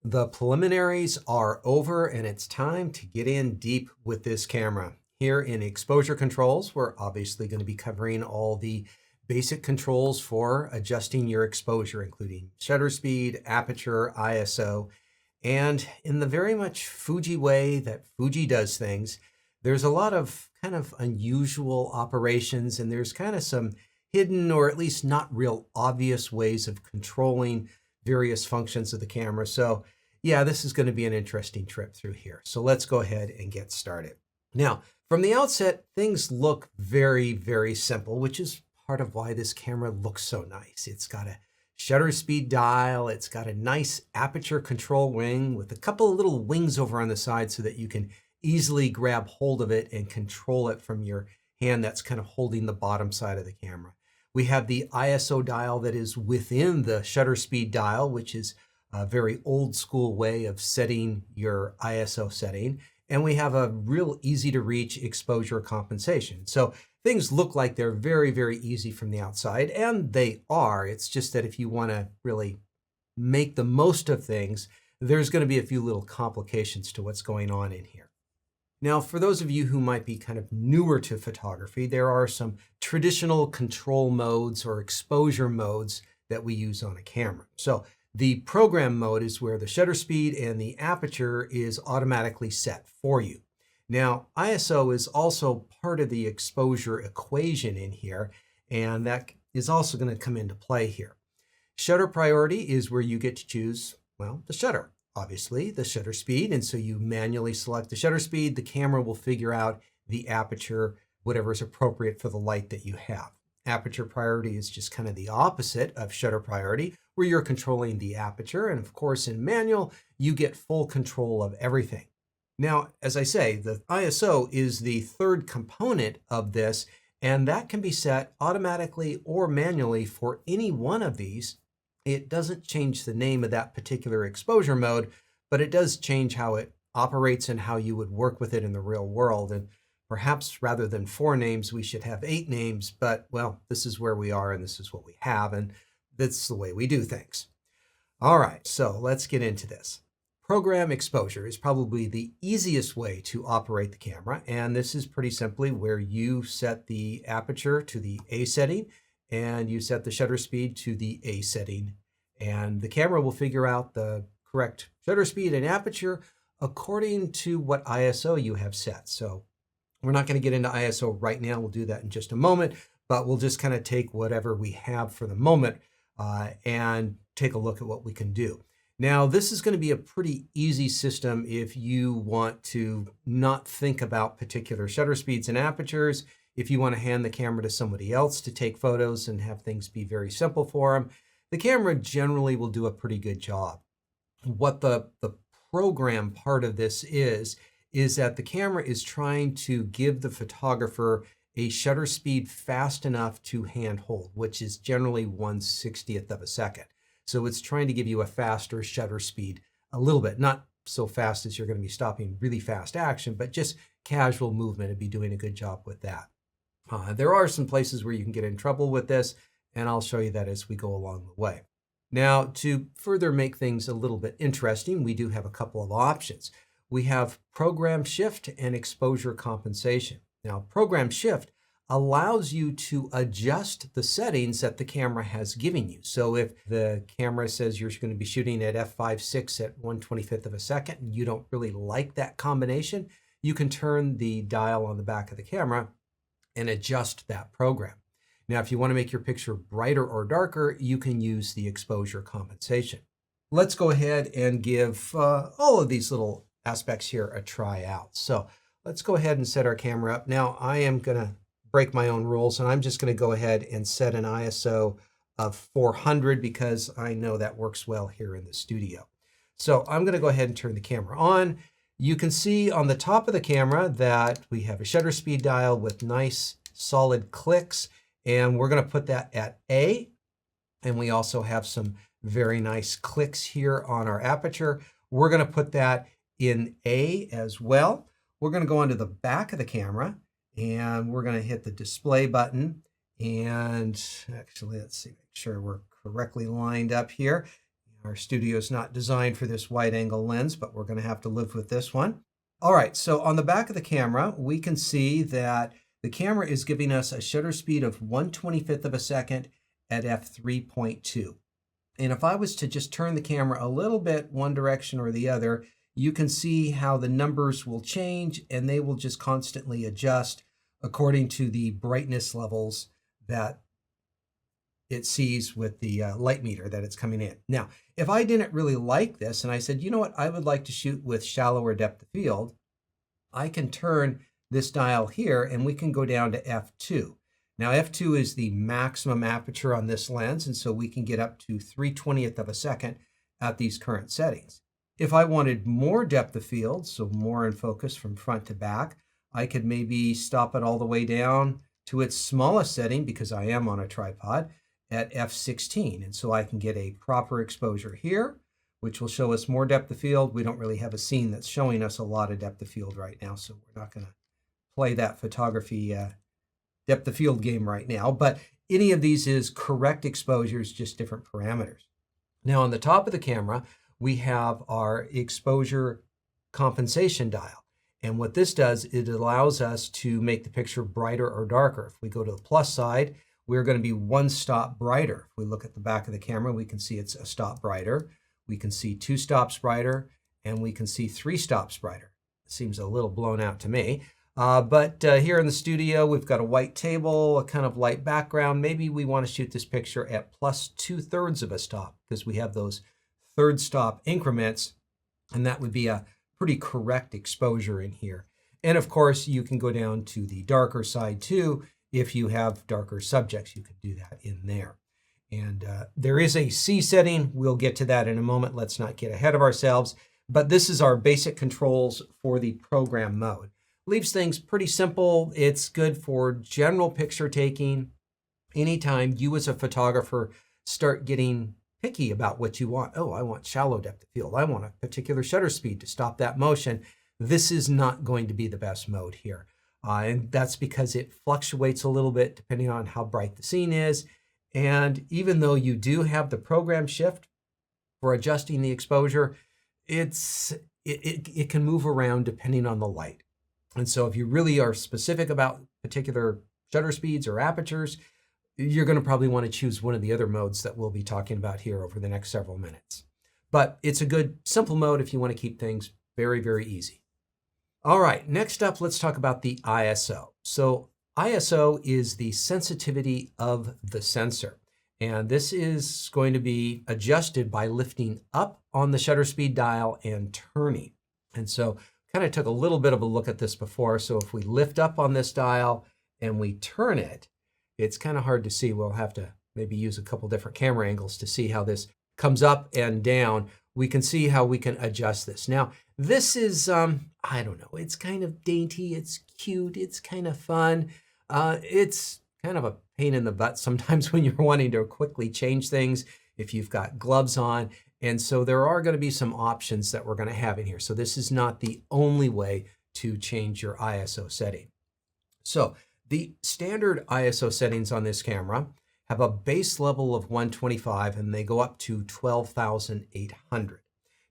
The preliminaries are over and it's time to get in deep with this camera. Here in exposure controls, we're obviously going to be covering all the basic controls for adjusting your exposure, including shutter speed, aperture, ISO, and in the very much Fuji way that Fuji does things, there's a lot of kind of unusual operations and there's kind of some hidden or at least not real obvious ways of controlling various functions of the camera. So yeah, this is going to be an interesting trip through here. So let's go ahead and get started. Now, from the outset, things look very, very simple, which is part of why this camera looks so nice. It's got a shutter speed dial. It's got a nice aperture control ring with a couple of little wings over on the side so that you can easily grab hold of it and control it from your hand that's kind of holding the bottom side of the camera. We have the ISO dial that is within the shutter speed dial, which is a very old school way of setting your ISO setting. And we have a real easy to reach exposure compensation. So things look like they're very, very easy from the outside, and they are. It's just that if you want to really make the most of things, there's going to be a few little complications to what's going on in here. Now, for those of you who might be kind of newer to photography, there are some traditional control modes or exposure modes that we use on a camera. So the program mode is where the shutter speed and the aperture is automatically set for you. Now, ISO is also part of the exposure equation in here, and that is also going to come into play here. Shutter priority is where you get to choose, well, the shutter. Obviously, the shutter speed, and so you manually select the shutter speed. The camera will figure out the aperture, whatever is appropriate for the light that you have. Aperture priority is just kind of the opposite of shutter priority, where you're controlling the aperture, and of course in manual, you get full control of everything. Now, as I say, the ISO is the third component of this, and that can be set automatically or manually for any one of these. It doesn't change the name of that particular exposure mode, but it does change how it operates and how you would work with it in the real world. And perhaps rather than 4 names, we should have 8 names, but well, this is where we are and this is what we have, and that's the way we do things. All right, so let's get into this. Program exposure is probably the easiest way to operate the camera, and this is pretty simply where you set the aperture to the A setting and you set the shutter speed to the A setting, and the camera will figure out the correct shutter speed and aperture according to what ISO you have set. So we're not going to get into ISO right now. We'll do that in just a moment, but we'll just kind of take whatever we have for the moment and take a look at what we can do. Now, this is going to be a pretty easy system if you want to not think about particular shutter speeds and apertures. If you want to hand the camera to somebody else to take photos and have things be very simple for them, the camera generally will do a pretty good job. What the program part of this is that the camera is trying to give the photographer a shutter speed fast enough to handhold, which is generally 1/60th of a second. So it's trying to give you a faster shutter speed a little bit, not so fast as you're going to be stopping really fast action, but just casual movement and be doing a good job with that. There are some places where you can get in trouble with this, and I'll show you that as we go along the way. Now, to further make things a little bit interesting, we do have a couple of options. We have program shift and exposure compensation. Now, program shift allows you to adjust the settings that the camera has given you. So if the camera says you're going to be shooting at f/5.6 at 1/25th of a second, and you don't really like that combination, you can turn the dial on the back of the camera and adjust that program. Now, if you want to make your picture brighter or darker, you can use the exposure compensation. Let's go ahead and give all of these little aspects here a try out. So let's go ahead and set our camera up. Now, I am going to break my own rules, and I'm just going to go ahead and set an ISO of 400 because I know that works well here in the studio. So I'm going to go ahead and turn the camera on. You can see on the top of the camera that we have a shutter speed dial with nice solid clicks, and we're going to put that at A. And we also have some very nice clicks here on our aperture. We're going to put that in A as well. We're going to go onto the back of the camera and we're going to hit the display button. And actually, let's see, make sure we're correctly lined up here. Our studio is not designed for this wide angle lens, but we're going to have to live with this one. All right, so on the back of the camera, we can see that the camera is giving us a shutter speed of 1/25th of a second at f3.2. And if I was to just turn the camera a little bit one direction or the other, you can see how the numbers will change, and they will just constantly adjust according to the brightness levels that it sees with the light meter that it's coming in. Now, if I didn't really like this and I said, you know what, I would like to shoot with shallower depth of field, I can turn this dial here and we can go down to f2. Now, f2 is the maximum aperture on this lens, and so we can get up to 3/20th of a second at these current settings. If I wanted more depth of field, so more in focus from front to back, I could maybe stop it all the way down to its smallest setting, because I am on a tripod, at f16. And so I can get a proper exposure here, which will show us more depth of field. We don't really have a scene that's showing us a lot of depth of field right now, so we're not going to play that photography depth of field game right now. But any of these is correct exposures, just different parameters. Now on the top of the camera, we have our exposure compensation dial. And what this does, it allows us to make the picture brighter or darker. If we go to the plus side, we're going to be one stop brighter. If we look at the back of the camera, we can see it's a stop brighter. We can see 2 stops brighter, and we can see 3 stops brighter. It seems a little blown out to me. But here in the studio, we've got a white table, a kind of light background. Maybe we want to shoot this picture at plus 2/3 of a stop, because we have those third stop increments, and that would be a pretty correct exposure in here. And of course, you can go down to the darker side too. If you have darker subjects, you can do that in there. And there is a C setting. We'll get to that in a moment. Let's not get ahead of ourselves. But this is our basic controls for the program mode. Leaves things pretty simple. It's good for general picture taking. Anytime you as a photographer start getting picky about what you want. Oh, I want shallow depth of field. I want a particular shutter speed to stop that motion. This is not going to be the best mode here. And that's because it fluctuates a little bit depending on how bright the scene is. And even though you do have the program shift for adjusting the exposure, it can move around depending on the light. And so if you really are specific about particular shutter speeds or apertures, you're going to probably want to choose one of the other modes that we'll be talking about here over the next several minutes. But it's a good simple mode if you want to keep things very, very easy. All right, next up, let's talk about the ISO. So ISO is the sensitivity of the sensor. And this is going to be adjusted by lifting up on the shutter speed dial and turning. And so kind of took a little bit of a look at this before. So if we lift up on this dial and we turn it, it's kind of hard to see. We'll have to maybe use a couple different camera angles to see how this comes up and down. We can see how we can adjust this. Now, this is, I don't know, it's kind of dainty, it's cute, it's kind of fun. It's kind of a pain in the butt sometimes when you're wanting to quickly change things if you've got gloves on. And so there are going to be some options that we're going to have in here. So this is not the only way to change your ISO setting. So the standard ISO settings on this camera have a base level of 125, and they go up to 12,800.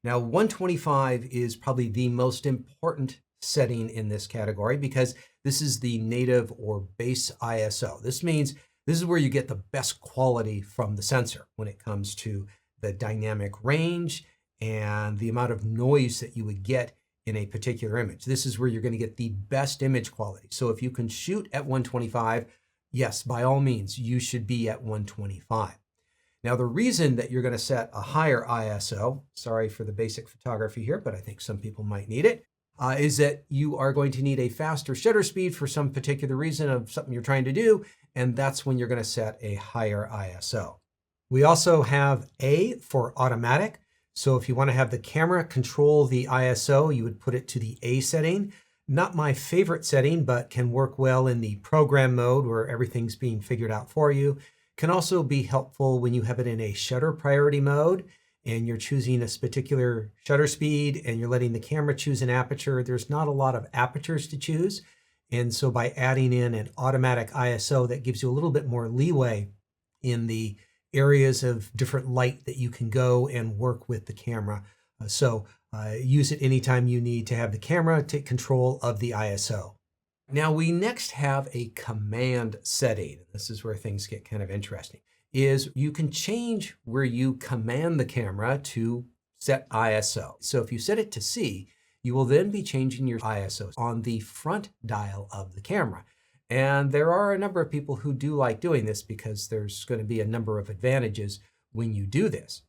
Now, 125 is probably the most important setting in this category because this is the native or base ISO. This means this is where you get the best quality from the sensor when it comes to the dynamic range and the amount of noise that you would get in a particular image. This is where you're going to get the best image quality. So if you can shoot at 125, yes, by all means, you should be at 125. Now, the reason that you're going to set a higher ISO, sorry for the basic photography here, but I think some people might need it, is that you are going to need a faster shutter speed for some particular reason of something you're trying to do, and that's when you're going to set a higher ISO. We also have A for automatic. So if you want to have the camera control the ISO, you would put it to the A setting. Not my favorite setting, but can work well in the program mode where everything's being figured out for you. Can also be helpful when you have it in a shutter priority mode and you're choosing a particular shutter speed and you're letting the camera choose an aperture. There's not a lot of apertures to choose. And so by adding in an automatic ISO, that gives you a little bit more leeway in the areas of different light that you can go and work with the camera. So use it anytime you need to have the camera take control of the ISO. Now we next have a command setting. This is where things get kind of interesting. Is you can change where you command the camera to set ISO. So if you set it to C, you will then be changing your ISO on the front dial of the camera. And there are a number of people who do like doing this because there's going to be a number of advantages when you do this.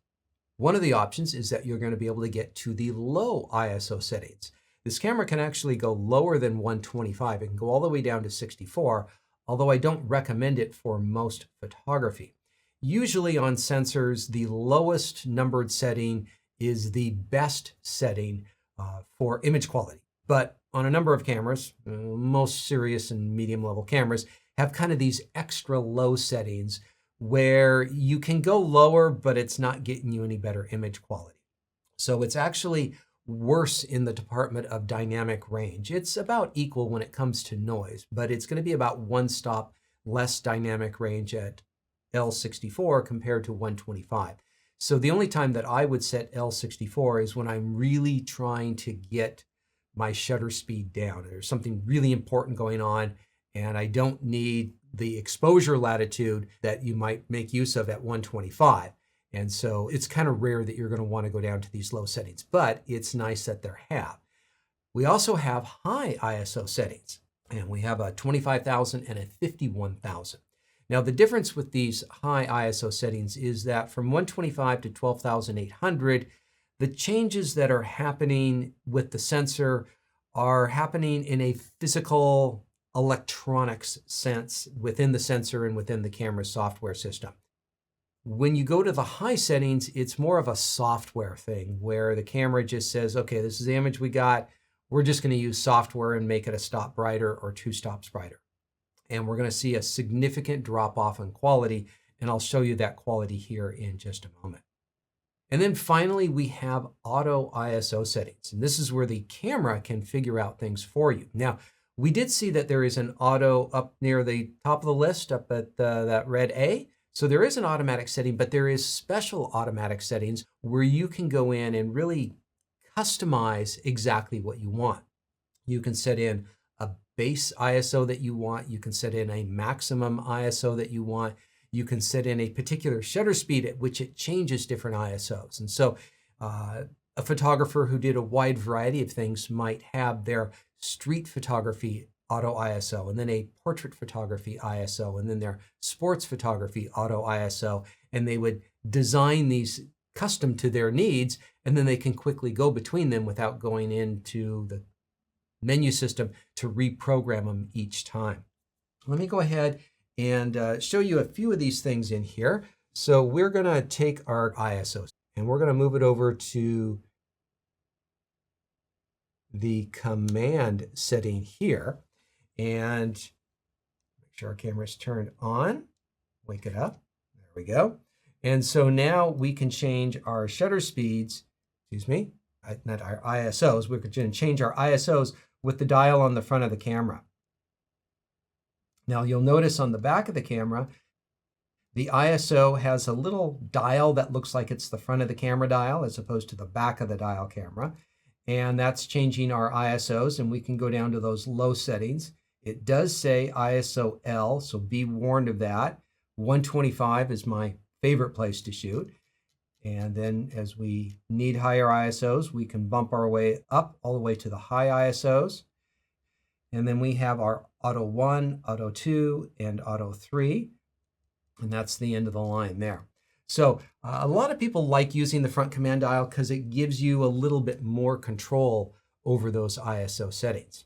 One of the options is that you're going to be able to get to the low ISO settings. This camera can actually go lower than 125. It can go all the way down to 64, although I don't recommend it for most photography. Usually on sensors, the lowest numbered setting is the best setting for image quality. But on a number of cameras, most serious and medium level cameras have kind of these extra low settings where you can go lower, but it's not getting you any better image quality. So it's actually worse in the department of dynamic range. It's about equal when it comes to noise, but it's going to be about one stop less dynamic range at L64 compared to 125. So the only time that I would set L64 is when I'm really trying to get my shutter speed down. There's something really important going on, and I don't need the exposure latitude that you might make use of at 125. And so it's kind of rare that you're going to want to go down to these low settings, but it's nice that they're have. We also have high ISO settings, and we have a 25,000 and a 51,000. Now, the difference with these high ISO settings is that from 125 to 12,800, the changes that are happening with the sensor are happening in a physical electronics sense within the sensor and within the camera's software system. When you go to the high settings, it's more of a software thing where the camera just says, okay, this is the image we got. We're just going to use software and make it a stop brighter or two stops brighter. And we're going to see a significant drop off in quality. And I'll show you that quality here in just a moment. And then finally, we have auto ISO settings. And this is where the camera can figure out things for you. Now, we did see that there is an auto up near the top of the list up at that red A. So there is an automatic setting, but there is special automatic settings where you can go in and really customize exactly what you want. You can set in a base ISO that you want. You can set in a maximum ISO that you want. You can set in a particular shutter speed at which it changes different ISOs. And so a photographer who did a wide variety of things might have their street photography auto ISO, and then a portrait photography ISO, and then their sports photography auto ISO, and they would design these custom to their needs, and then they can quickly go between them without going into the menu system to reprogram them each time. Let me go ahead and show you a few of these things in here. So we're going to take our ISOs and we're going to move it over to the command setting here and make sure our camera is turned on. Wake it up. There we go. And so now we can change our shutter speeds, not our ISOs. We're going to change our ISOs with the dial on the front of the camera. Now you'll notice on the back of the camera, the ISO has a little dial that looks like it's the front of the camera dial as opposed to the back of the dial camera. And that's changing our ISOs, and we can go down to those low settings. It does say ISO L, so be warned of that. 125 is my favorite place to shoot. And then as we need higher ISOs, we can bump our way up all the way to the high ISOs. And then we have our Auto 1, Auto 2, and Auto 3. And that's the end of the line there. So a lot of people like using the front command dial because it gives you a little bit more control over those ISO settings.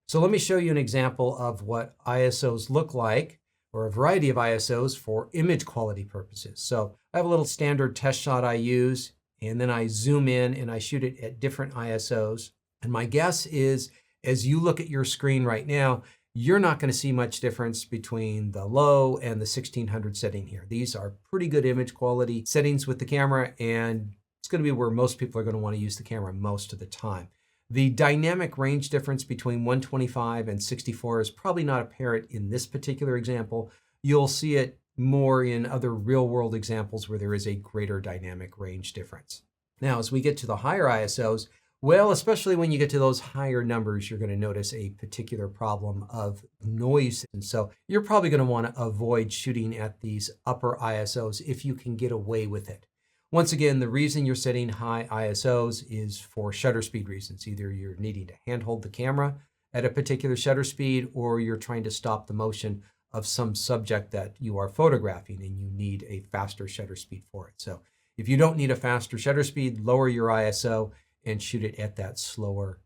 So let me show you an example of what ISOs look like, or a variety of ISOs for image quality purposes. So I have a little standard test shot I use, and then I zoom in and I shoot it at different ISOs. And my guess is, as you look at your screen right now, you're not going to see much difference between the low and the 1600 setting here. These are pretty good image quality settings with the camera, and it's going to be where most people are going to want to use the camera most of the time. The dynamic range difference between 125 and 64 is probably not apparent in this particular example. You'll see it more in other real world examples where there is a greater dynamic range difference. Now, as we get to the higher ISOs, well, especially when you get to those higher numbers, you're going to notice a particular problem of noise. And so you're probably going to want to avoid shooting at these upper ISOs if you can get away with it. Once again, the reason you're setting high ISOs is for shutter speed reasons. Either you're needing to handhold the camera at a particular shutter speed, or you're trying to stop the motion of some subject that you are photographing and you need a faster shutter speed for it. So if you don't need a faster shutter speed, lower your ISO and shoot it at that slower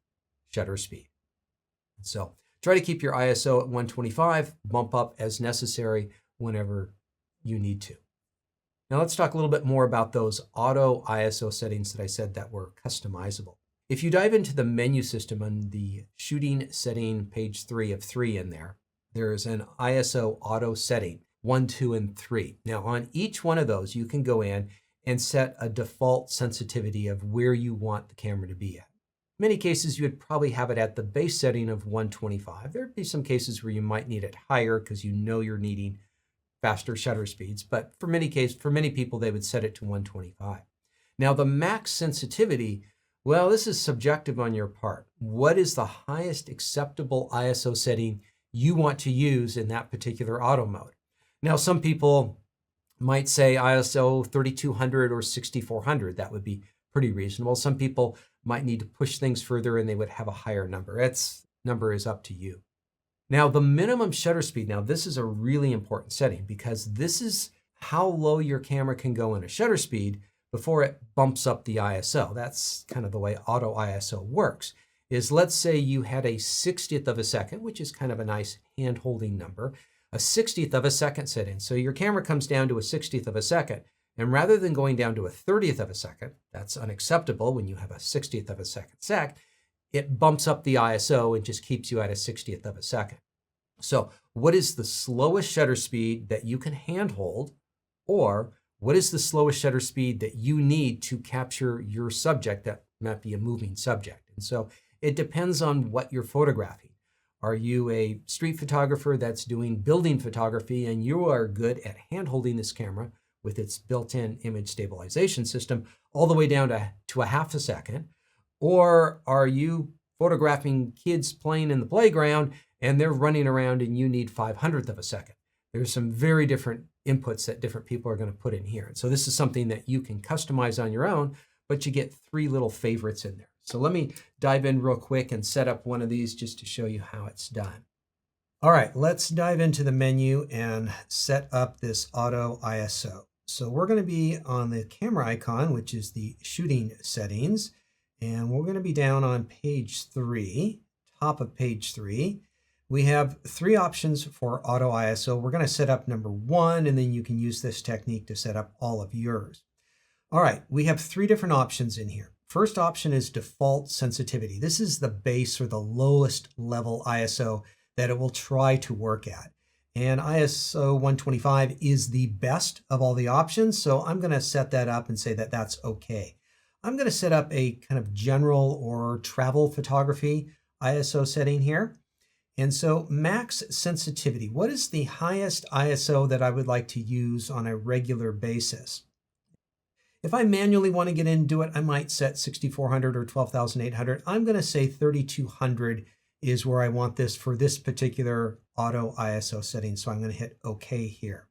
shutter speed. So try to keep your ISO at 125, bump up as necessary whenever you need to. Now let's talk a little bit more about those auto ISO settings that I said that were customizable. If you dive into the menu system on the shooting setting page 3 of 3 in there, there is an ISO auto setting, 1, 2, and 3. Now on each one of those, you can go in and set a default sensitivity of where you want the camera to be at. In many cases, you would probably have it at the base setting of 125. There'd be some cases where you might need it higher because you know you're needing faster shutter speeds, but for many people, they would set it to 125. Now the max sensitivity, well, this is subjective on your part. What is the highest acceptable ISO setting you want to use in that particular auto mode? Now, some people might say ISO 3200 or 6400. That would be pretty reasonable. Some people might need to push things further and they would have a higher number. Number is up to you. Now, the minimum shutter speed, now this is a really important setting because this is how low your camera can go in a shutter speed before it bumps up the ISO. That's kind of the way auto ISO works. Is let's say you had a 60th of a second, which is kind of a nice hand-holding number, a 60th of a second setting. So your camera comes down to a 60th of a second, and rather than going down to a 30th of a second, that's unacceptable when you have a 60th of a second sec, it bumps up the ISO and just keeps you at a 60th of a second. So what is the slowest shutter speed that you can handhold, or what is the slowest shutter speed that you need to capture your subject that might be a moving subject? And so it depends on what you're photographing. Are you a street photographer that's doing building photography and you are good at hand-holding this camera with its built-in image stabilization system all the way down to a half a second? Or are you photographing kids playing in the playground and they're running around and you need 500th of a second? There's some very different inputs that different people are going to put in here. And so this is something that you can customize on your own, but you get 3 little favorites in there. So let me dive in real quick and set up one of these just to show you how it's done. All right, let's dive into the menu and set up this auto ISO. So we're going to be on the camera icon, which is the shooting settings. And we're going to be down on page 3, top of page 3. We have 3 options for auto ISO. We're going to set up number 1, and then you can use this technique to set up all of yours. All right, we have 3 different options in here. First option is default sensitivity. This is the base or the lowest level ISO that it will try to work at. And ISO 125 is the best of all the options. So I'm going to set that up and say that that's okay. I'm going to set up a kind of general or travel photography ISO setting here. And so max sensitivity, what is the highest ISO that I would like to use on a regular basis? If I manually want to get into it, I might set 6400 or 12800. I'm going to say 3200 is where I want this for this particular auto ISO setting. So I'm going to hit OK here.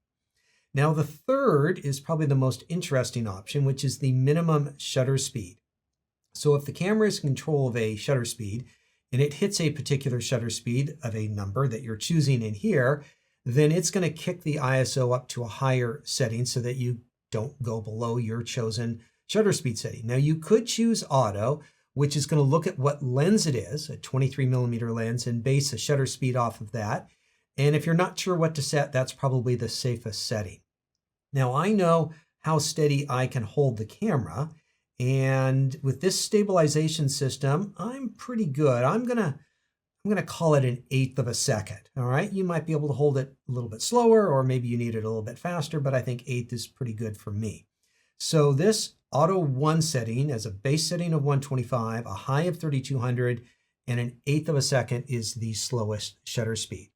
Now the third is probably the most interesting option, which is the minimum shutter speed. So if the camera is in control of a shutter speed and it hits a particular shutter speed of a number that you're choosing in here, then it's going to kick the ISO up to a higher setting so that you don't go below your chosen shutter speed setting. Now you could choose auto, which is going to look at what lens it is, a 23mm lens, and base a shutter speed off of that. And if you're not sure what to set, that's probably the safest setting. Now I know how steady I can hold the camera, and with this stabilization system, I'm pretty good. I'm gonna call it 1/8 of a second. All right, you might be able to hold it a little bit slower, or maybe you need it a little bit faster, but I think 1/8 is pretty good for me. So this auto 1 setting as a base setting of 125, a high of 3200, and 1/8 of a second is the slowest shutter speed.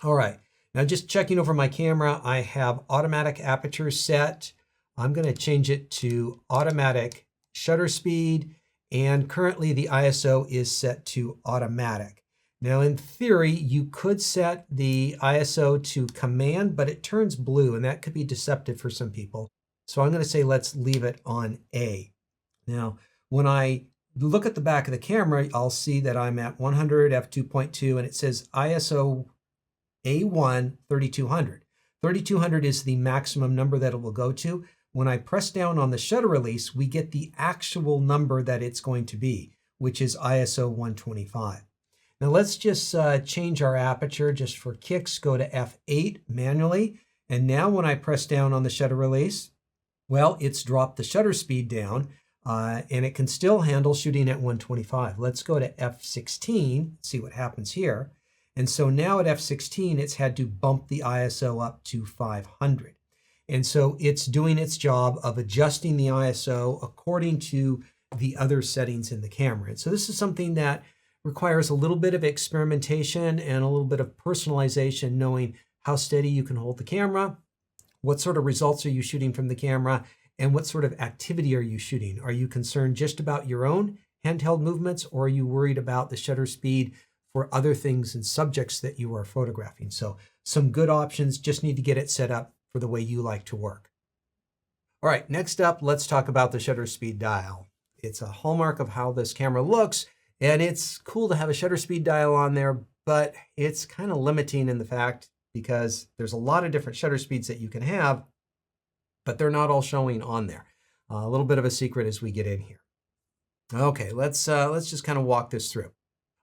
All right, Now just checking over my camera, I have automatic aperture set. I'm going to change it to automatic shutter speed, and currently the ISO is set to automatic. Now in theory, you could set the ISO to command, but it turns blue and that could be deceptive for some people. So I'm going to say let's leave it on A. Now, when I look at the back of the camera, I'll see that I'm at 100 f2.2 and it says ISO A1 3200. 3200 is the maximum number that it will go to. When I press down on the shutter release, we get the actual number that it's going to be, which is ISO 125. Now let's just change our aperture just for kicks, go to f8 manually. And now when I press down on the shutter release, well, it's dropped the shutter speed down and it can still handle shooting at 125. Let's go to f16, see what happens here. And so now at f16, it's had to bump the ISO up to 500. And so it's doing its job of adjusting the ISO according to the other settings in the camera. And so this is something that requires a little bit of experimentation and a little bit of personalization, knowing how steady you can hold the camera, what sort of results are you shooting from the camera, and what sort of activity are you shooting? Are you concerned just about your own handheld movements, or are you worried about the shutter speed for other things and subjects that you are photographing? So some good options, just need to get it set up for the way you like to work. All right, next up, let's talk about the shutter speed dial. It's a hallmark of how this camera looks, and it's cool to have a shutter speed dial on there, but it's kind of limiting in the fact because there's a lot of different shutter speeds that you can have, but they're not all showing on there. A little bit of a secret as we get in here. Okay, let's just kind of walk this through.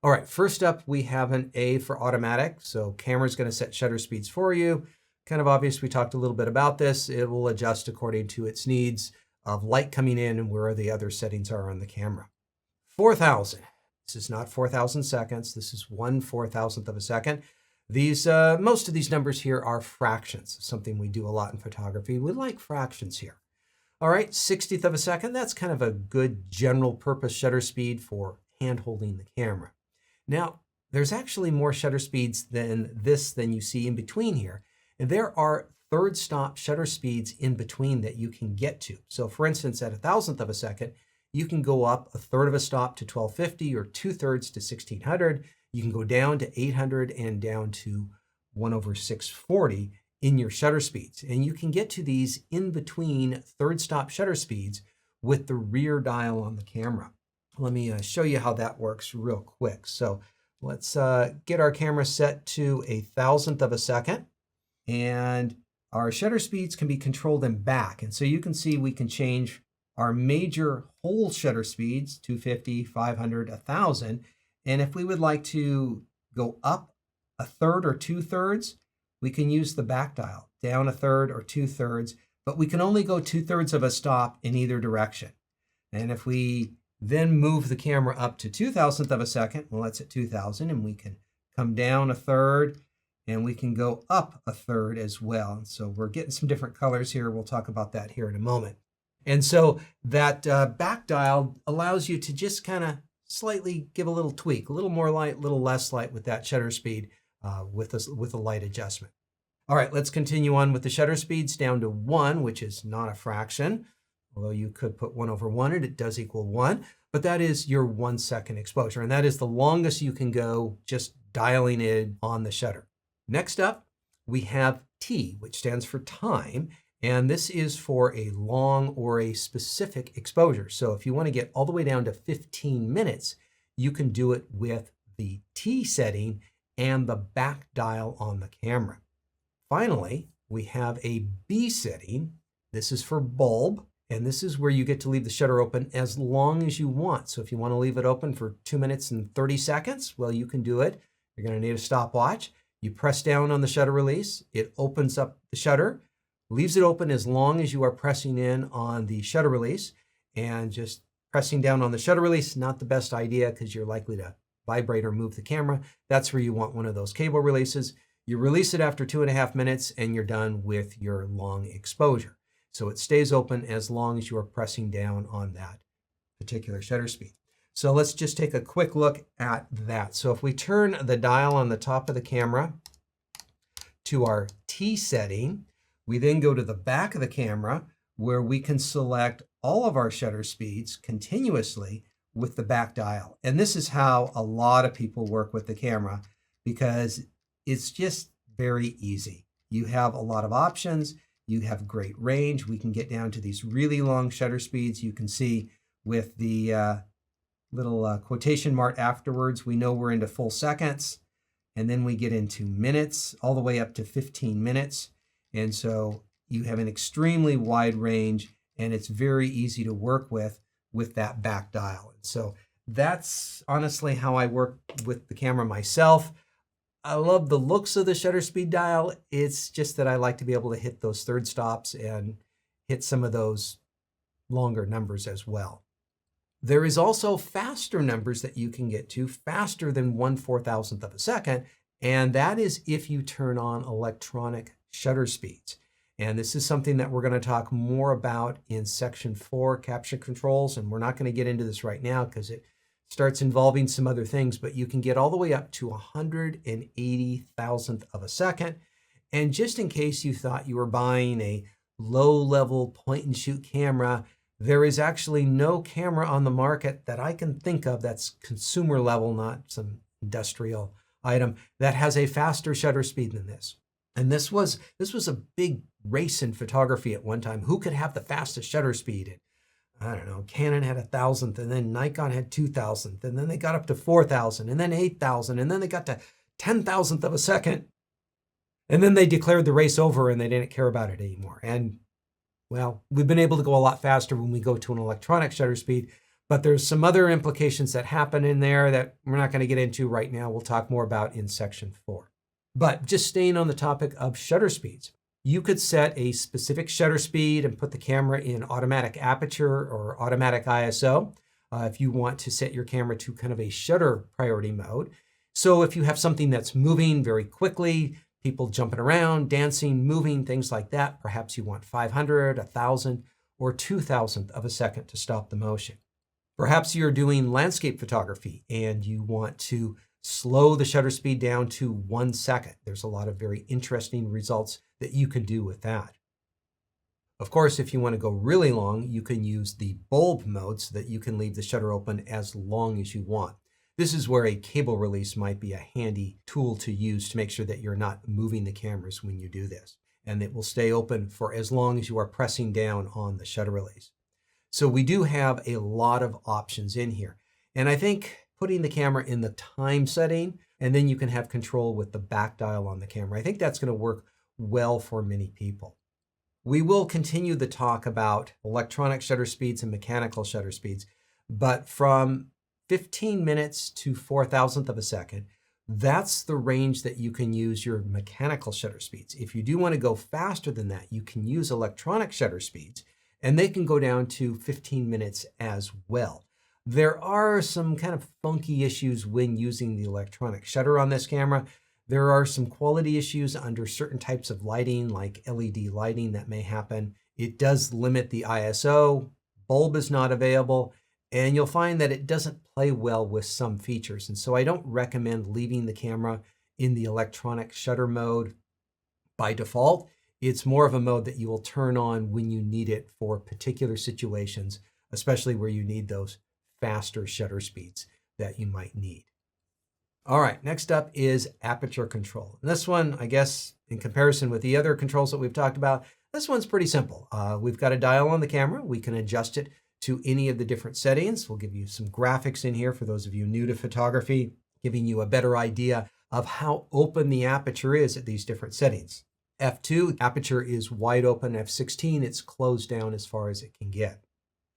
All right, first up, we have an A for automatic. So camera's going to set shutter speeds for you. Kind of obvious, we talked a little bit about this. It will adjust according to its needs of light coming in and where the other settings are on the camera. 4,000. This is not 4,000 seconds. This is 1/4000th of a second. These most of these numbers here are fractions, something we do a lot in photography. We like fractions here. All right, 60th of a second. That's kind of a good general purpose shutter speed for hand holding the camera. Now, there's actually more shutter speeds than this than you see in between here. And there are third stop shutter speeds in between that you can get to. So for instance, at 1,000th of a second, you can go up a third of a stop to 1250 or 2/3 to 1600. You can go down to 800 and down to 1/640 in your shutter speeds. And you can get to these in between third stop shutter speeds with the rear dial on the camera. Let me show you how that works real quick. So let's get our camera set to 1,000th of a second. And our shutter speeds can be controlled in back. And so you can see we can change our major whole shutter speeds, 250, 500, 1,000. And if we would like to go up a third or 2/3, we can use the back dial, down a third or 2/3, but we can only go 2/3 of a stop in either direction. And if we then move the camera up to 2,000th of a second, well, that's at 2,000, and we can come down a third, and we can go up a third as well. So we're getting some different colors here. We'll talk about that here in a moment. And so that back dial allows you to just kind of slightly give a little tweak, a little more light, a little less light with that shutter speed with a light adjustment. All right, let's continue on with the shutter speeds down to 1, which is not a fraction, although you could put 1/1 and it does equal 1, but that is your 1 second exposure. And that is the longest you can go just dialing it on the shutter. Next up, we have T, which stands for time. And this is for a long or a specific exposure. So if you want to get all the way down to 15 minutes, you can do it with the T setting and the back dial on the camera. Finally, we have a B setting. This is for bulb, and this is where you get to leave the shutter open as long as you want. So if you want to leave it open for 2 minutes and 30 seconds, well, you can do it. You're going to need a stopwatch. You press down on the shutter release. It opens up the shutter, leaves it open as long as you are pressing in on the shutter release. And just pressing down on the shutter release, not the best idea because you're likely to vibrate or move the camera. That's where you want one of those cable releases. You release it after 2.5 minutes and you're done with your long exposure. So it stays open as long as you are pressing down on that particular shutter speed. So let's just take a quick look at that. So if we turn the dial on the top of the camera to our T setting. We then go to the back of the camera where we can select all of our shutter speeds continuously with the back dial. And this is how a lot of people work with the camera because it's just very easy. You have a lot of options. You have great range. We can get down to these really long shutter speeds. You can see with the little quotation mark afterwards, we know we're into full seconds. And then we get into minutes, all the way up to 15 minutes. And so you have an extremely wide range, and it's very easy to work with that back dial. And so that's honestly how I work with the camera myself. I love the looks of the shutter speed dial. It's just that I like to be able to hit those third stops and hit some of those longer numbers as well. There is also faster numbers that you can get to, faster than 1/4000th of a second, and that is if you turn on electronic shutter speeds. And this is something that we're going to talk more about in section 4, capture controls, and we're not going to get into this right now because it starts involving some other things, but you can get all the way up to 180,000th of a second. And just in case you thought you were buying a low-level point-and-shoot camera, there is actually no camera on the market that I can think of that's consumer level, not some industrial item, that has a faster shutter speed than this. And this was a big race in photography at one time. Who could have the fastest shutter speed? And I don't know, Canon had 1,000th, and then Nikon had 2,000th, and then they got up to 4,000, and then 8,000, and then they got to 10,000th of a second. And then they declared the race over and they didn't care about it anymore. And well, we've been able to go a lot faster when we go to an electronic shutter speed, but there's some other implications that happen in there that we're not going to get into right now. We'll talk more about in section 4. But just staying on the topic of shutter speeds, you could set a specific shutter speed and put the camera in automatic aperture or automatic ISO if you want to set your camera to kind of a shutter priority mode. So if you have something that's moving very quickly, people jumping around, dancing, moving, things like that, perhaps you want 500, 1,000, or 2,000th of a second to stop the motion. Perhaps you're doing landscape photography and you want to slow the shutter speed down to 1 second. There's a lot of very interesting results that you can do with that. Of course, if you want to go really long, you can use the bulb mode so that you can leave the shutter open as long as you want. This is where a cable release might be a handy tool to use to make sure that you're not moving the cameras when you do this. And it will stay open for as long as you are pressing down on the shutter release. So we do have a lot of options in here. And I think putting the camera in the time setting, and then you can have control with the back dial on the camera, I think that's going to work well for many people. We will continue the talk about electronic shutter speeds and mechanical shutter speeds, but from 15 minutes to 4,000th of a second, that's the range that you can use your mechanical shutter speeds. If you do want to go faster than that, you can use electronic shutter speeds, and they can go down to 15 minutes as well. There are some kind of funky issues when using the electronic shutter on this camera. There are some quality issues under certain types of lighting, like LED lighting, that may happen. It does limit the ISO, bulb is not available, and you'll find that it doesn't play well with some features. And so I don't recommend leaving the camera in the electronic shutter mode by default. It's more of a mode that you will turn on when you need it for particular situations, especially where you need those faster shutter speeds that you might need. All right, next up is aperture control. And this one, I guess, in comparison with the other controls that we've talked about, this one's pretty simple. We've got a dial on the camera. We can adjust it to any of the different settings. We'll give you some graphics in here for those of you new to photography, giving you a better idea of how open the aperture is at these different settings. F2, aperture is wide open. F16, it's closed down as far as it can get.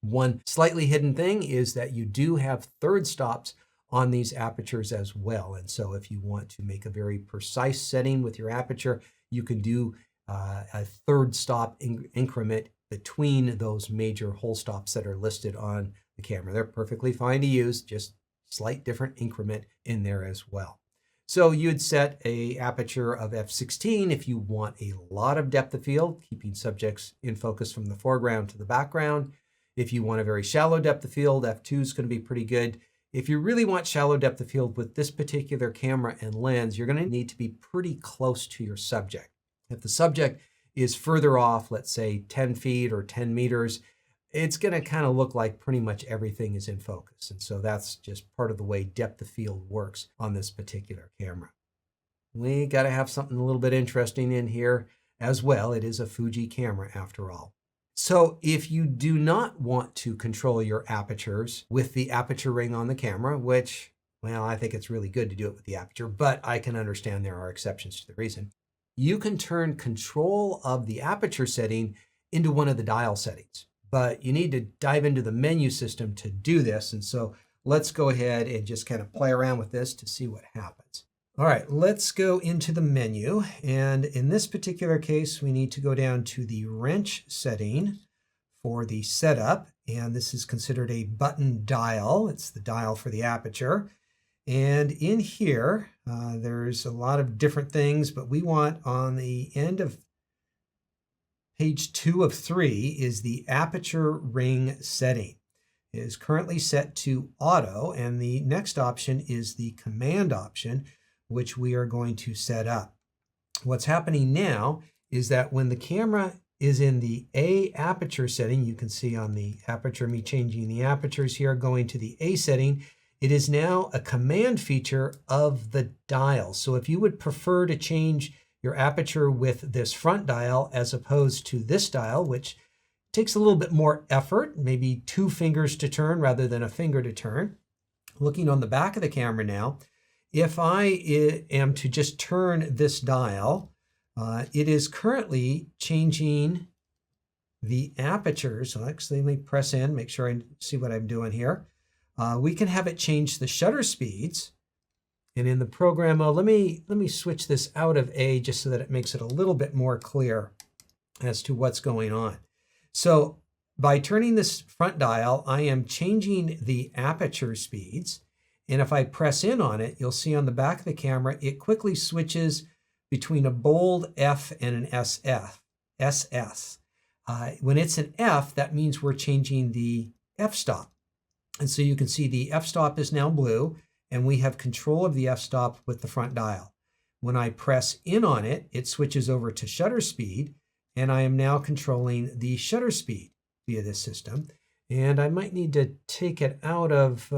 One slightly hidden thing is that you do have third stops on these apertures as well. And so if you want to make a very precise setting with your aperture, you can do a third stop increment between those major hole stops that are listed on the camera. They're perfectly fine to use, just slight different increment in there as well. So you'd set a aperture of f16 if you want a lot of depth of field, keeping subjects in focus from the foreground to the background. If you want a very shallow depth of field, f2 is going to be pretty good. If you really want shallow depth of field with this particular camera and lens, you're going to need to be pretty close to your subject. If the subject is further off, let's say 10 feet or 10 meters, it's going to kind of look like pretty much everything is in focus. And so that's just part of the way depth of field works on this particular camera. We got to have something a little bit interesting in here as well. It is a Fuji camera after all. So if you do not want to control your apertures with the aperture ring on the camera, which, well, I think it's really good to do it with the aperture, but I can understand there are exceptions to the reason. You can turn control of the aperture setting into one of the dial settings, but you need to dive into the menu system to do this. And so let's go ahead and just kind of play around with this to see what happens. All right, let's go into the menu. And in this particular case, we need to go down to the wrench setting for the setup. And this is considered a button dial. It's the dial for the aperture. And in here, there's a lot of different things, but we want on the end of page 2 of 3 is the aperture ring setting. It is currently set to auto, and the next option is the command option, which we are going to set up. What's happening now is that when the camera is in the A aperture setting, you can see on the aperture, me changing the apertures here, going to the A setting, it is now a command feature of the dial. So if you would prefer to change your aperture with this front dial as opposed to this dial, which takes a little bit more effort, maybe 2 fingers to turn rather than a finger to turn. Looking on the back of the camera now, if I am to just turn this dial, it is currently changing the aperture. So actually, let me press in, make sure I see what I'm doing here. We can have it change the shutter speeds. And in the program mode, let me switch this out of A just so that it makes it a little bit more clear as to what's going on. So by turning this front dial, I am changing the aperture speeds. And if I press in on it, you'll see on the back of the camera, it quickly switches between a bold F and an SS. When it's an F, that means we're changing the f-stop. And so you can see the f-stop is now blue, and we have control of the f-stop with the front dial. When I press in on it, it switches over to shutter speed, and I am now controlling the shutter speed via this system. And I might need to take it out of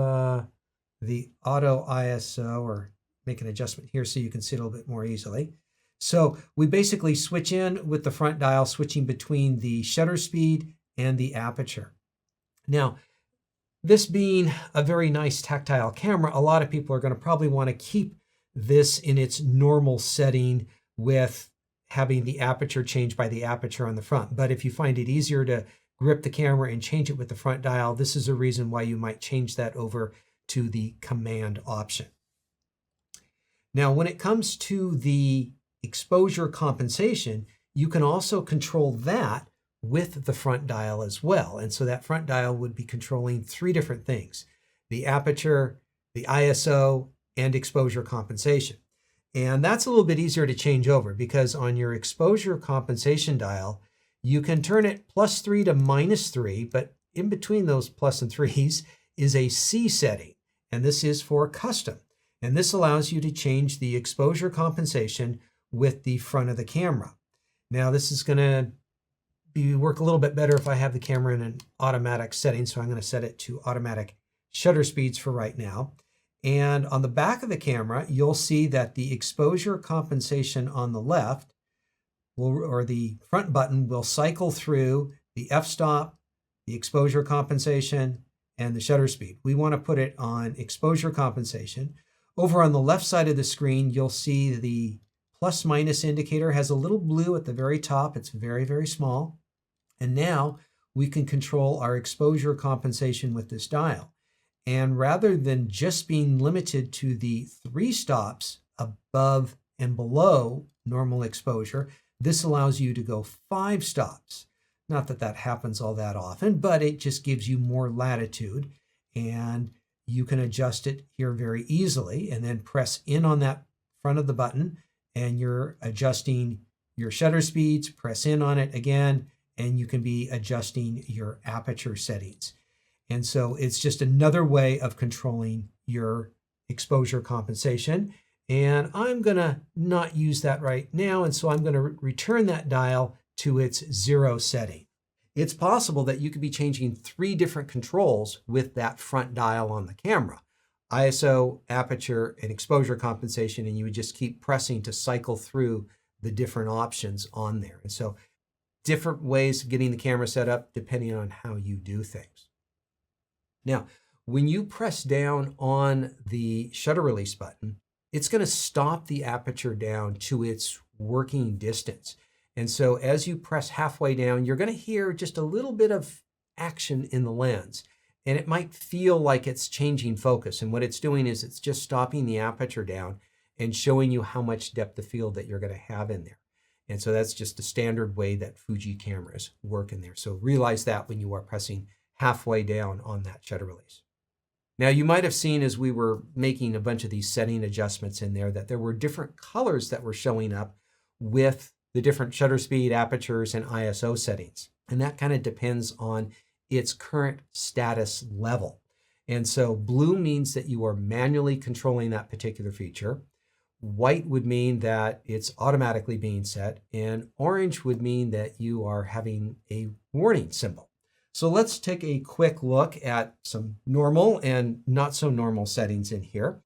the auto ISO or make an adjustment here so you can see it a little bit more easily. So we basically switch in with the front dial, switching between the shutter speed and the aperture. Now, this being a very nice tactile camera, a lot of people are going to probably want to keep this in its normal setting with having the aperture changed by the aperture on the front. But if you find it easier to grip the camera and change it with the front dial, this is a reason why you might change that over to the command option. Now, when it comes to the exposure compensation, you can also control that with the front dial as well. And so that front dial would be controlling 3 different things: the aperture, the ISO, and exposure compensation. And that's a little bit easier to change over because on your exposure compensation dial, you can turn it +3 to -3, but in between those plus and threes is a C setting, and this is for custom. And this allows you to change the exposure compensation with the front of the camera. Now, this is going to work a little bit better if I have the camera in an automatic setting, so I'm going to set it to automatic shutter speeds for right now. And on the back of the camera, you'll see that the exposure compensation on the left, or the front button, will cycle through the f-stop, the exposure compensation, and the shutter speed. We want to put it on exposure compensation. Over on the left side of the screen, you'll see the plus-minus indicator has a little blue at the very top. It's very, very small. And now we can control our exposure compensation with this dial. And rather than just being limited to the 3 stops above and below normal exposure, this allows you to go 5 stops. Not that that happens all that often, but it just gives you more latitude, and you can adjust it here very easily and then press in on that front of the button and you're adjusting your shutter speeds, press in on it again, and you can be adjusting your aperture settings. And so it's just another way of controlling your exposure compensation. And I'm going to not use that right now. And so I'm going to return that dial to its 0 setting. It's possible that you could be changing 3 different controls with that front dial on the camera: ISO, aperture, and exposure compensation. And you would just keep pressing to cycle through the different options on there. And so different ways of getting the camera set up depending on how you do things. Now, when you press down on the shutter release button, it's going to stop the aperture down to its working distance. And so as you press halfway down, you're going to hear just a little bit of action in the lens. And it might feel like it's changing focus. And what it's doing is it's just stopping the aperture down and showing you how much depth of field that you're going to have in there. And so that's just a standard way that Fuji cameras work in there. So realize that when you are pressing halfway down on that shutter release. Now, you might have seen as we were making a bunch of these setting adjustments in there that there were different colors that were showing up with the different shutter speed, apertures, and ISO settings. And that kind of depends on its current status level. And so blue means that you are manually controlling that particular feature. White would mean that it's automatically being set, and orange would mean that you are having a warning symbol. So let's take a quick look at some normal and not so normal settings in here.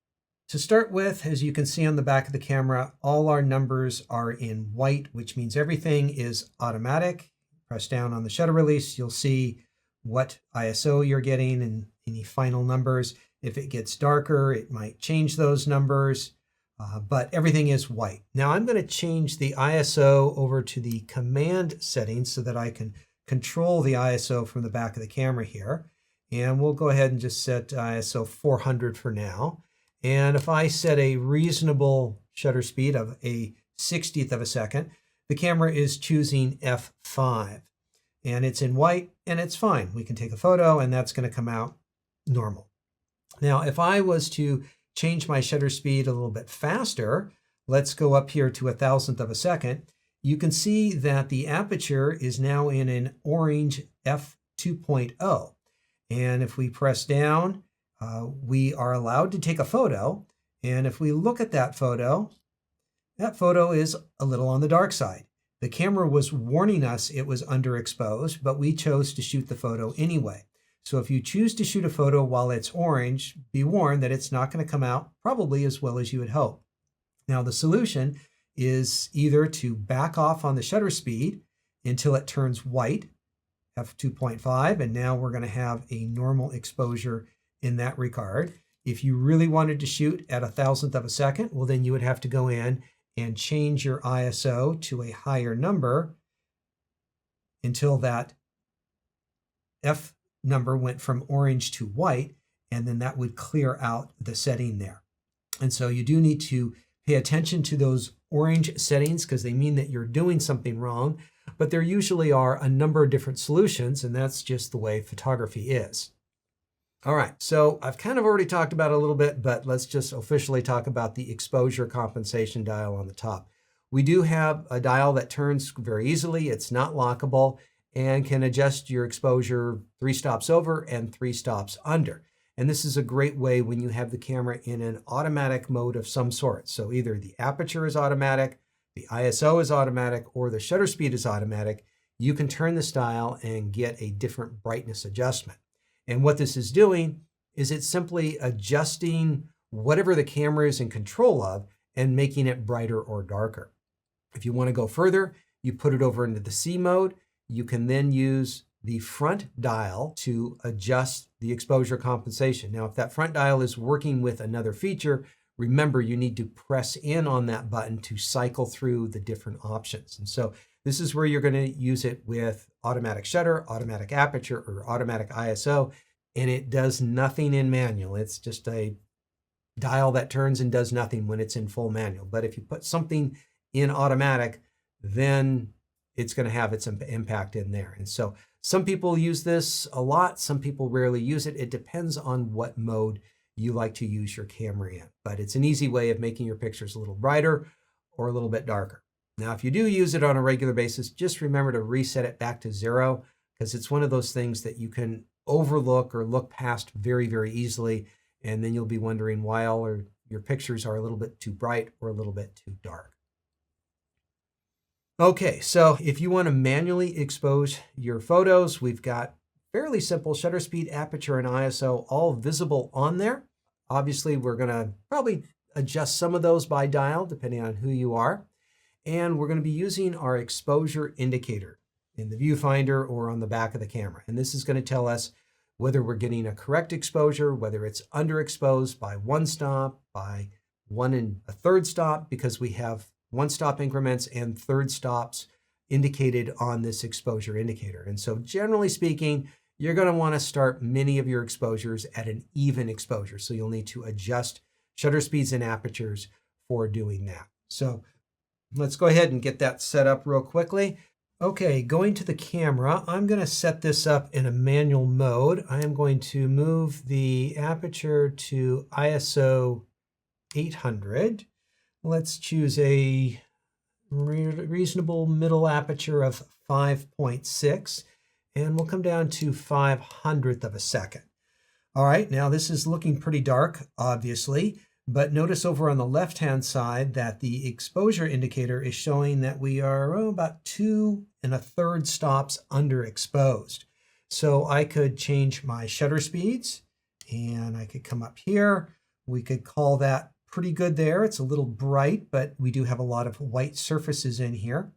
To start with, as you can see on the back of the camera, all our numbers are in white, which means everything is automatic. Press down on the shutter release, you'll see what ISO you're getting and any final numbers. If it gets darker, it might change those numbers, but everything is white. Now I'm going to change the ISO over to the command settings so that I can control the ISO from the back of the camera here. And we'll go ahead and just set ISO 400 for now. And if I set a reasonable shutter speed of a 60th of a second, the camera is choosing f5. And it's in white, and it's fine. We can take a photo, and that's going to come out normal. Now, if I was to change my shutter speed a little bit faster, let's go up here to 1,000th of a second. You can see that the aperture is now in an orange f2.0. And if we press down, we are allowed to take a photo. And if we look at that photo is a little on the dark side. The camera was warning us it was underexposed, but we chose to shoot the photo anyway. So if you choose to shoot a photo while it's orange, be warned that it's not going to come out probably as well as you would hope. Now, the solution is either to back off on the shutter speed until it turns white, f2.5, and now we're going to have a normal exposure in that regard. If you really wanted to shoot at 1,000th of a second, well, then you would have to go in and change your ISO to a higher number until that F number went from orange to white, and then that would clear out the setting there. And so you do need to pay attention to those orange settings because they mean that you're doing something wrong, but there usually are a number of different solutions, and that's just the way photography is. All right, so I've kind of already talked about it a little bit, but let's just officially talk about the exposure compensation dial on the top. We do have a dial that turns very easily. It's not lockable and can adjust your exposure 3 stops over and 3 stops under. And this is a great way when you have the camera in an automatic mode of some sort. So either the aperture is automatic, the ISO is automatic, or the shutter speed is automatic. You can turn this dial and get a different brightness adjustment. And what this is doing is it's simply adjusting whatever the camera is in control of and making it brighter or darker. If you want to go further, you put it over into the C mode. You can then use the front dial to adjust the exposure compensation. Now, if that front dial is working with another feature, remember you need to press in on that button to cycle through the different options. And so this is where you're going to use it with automatic shutter, automatic aperture, or automatic ISO, and it does nothing in manual. It's just a dial that turns and does nothing when it's in full manual. But if you put something in automatic, then it's going to have its impact in there. And so some people use this a lot, some people rarely use it. It depends on what mode you like to use your camera in. But it's an easy way of making your pictures a little brighter or a little bit darker. Now, if you do use it on a regular basis, just remember to reset it back to 0, because it's one of those things that you can overlook or look past very, very easily. And then you'll be wondering why all your pictures are a little bit too bright or a little bit too dark. Okay, so if you want to manually expose your photos, we've got fairly simple shutter speed, aperture, and ISO all visible on there. Obviously, we're going to probably adjust some of those by dial, depending on who you are. And we're going to be using our exposure indicator in the viewfinder or on the back of the camera. And this is going to tell us whether we're getting a correct exposure, whether it's underexposed by 1 stop, by 1 1/3 stop, because we have 1 stop increments and 1/3 stops indicated on this exposure indicator. And so generally speaking, you're going to want to start many of your exposures at an even exposure. So you'll need to adjust shutter speeds and apertures for doing that. So let's go ahead and get that set up real quickly. Okay, going to the camera, I'm going to set this up in a manual mode. I am going to move the aperture to ISO 800. Let's choose a reasonable middle aperture of 5.6, and we'll come down to 5/100th of a second. All right, now this is looking pretty dark, obviously, but notice over on the left-hand side that the exposure indicator is showing that we are about 2 1/3 stops underexposed. So I could change my shutter speeds, and I could come up here. We could call that pretty good there. It's a little bright, but we do have a lot of white surfaces in here.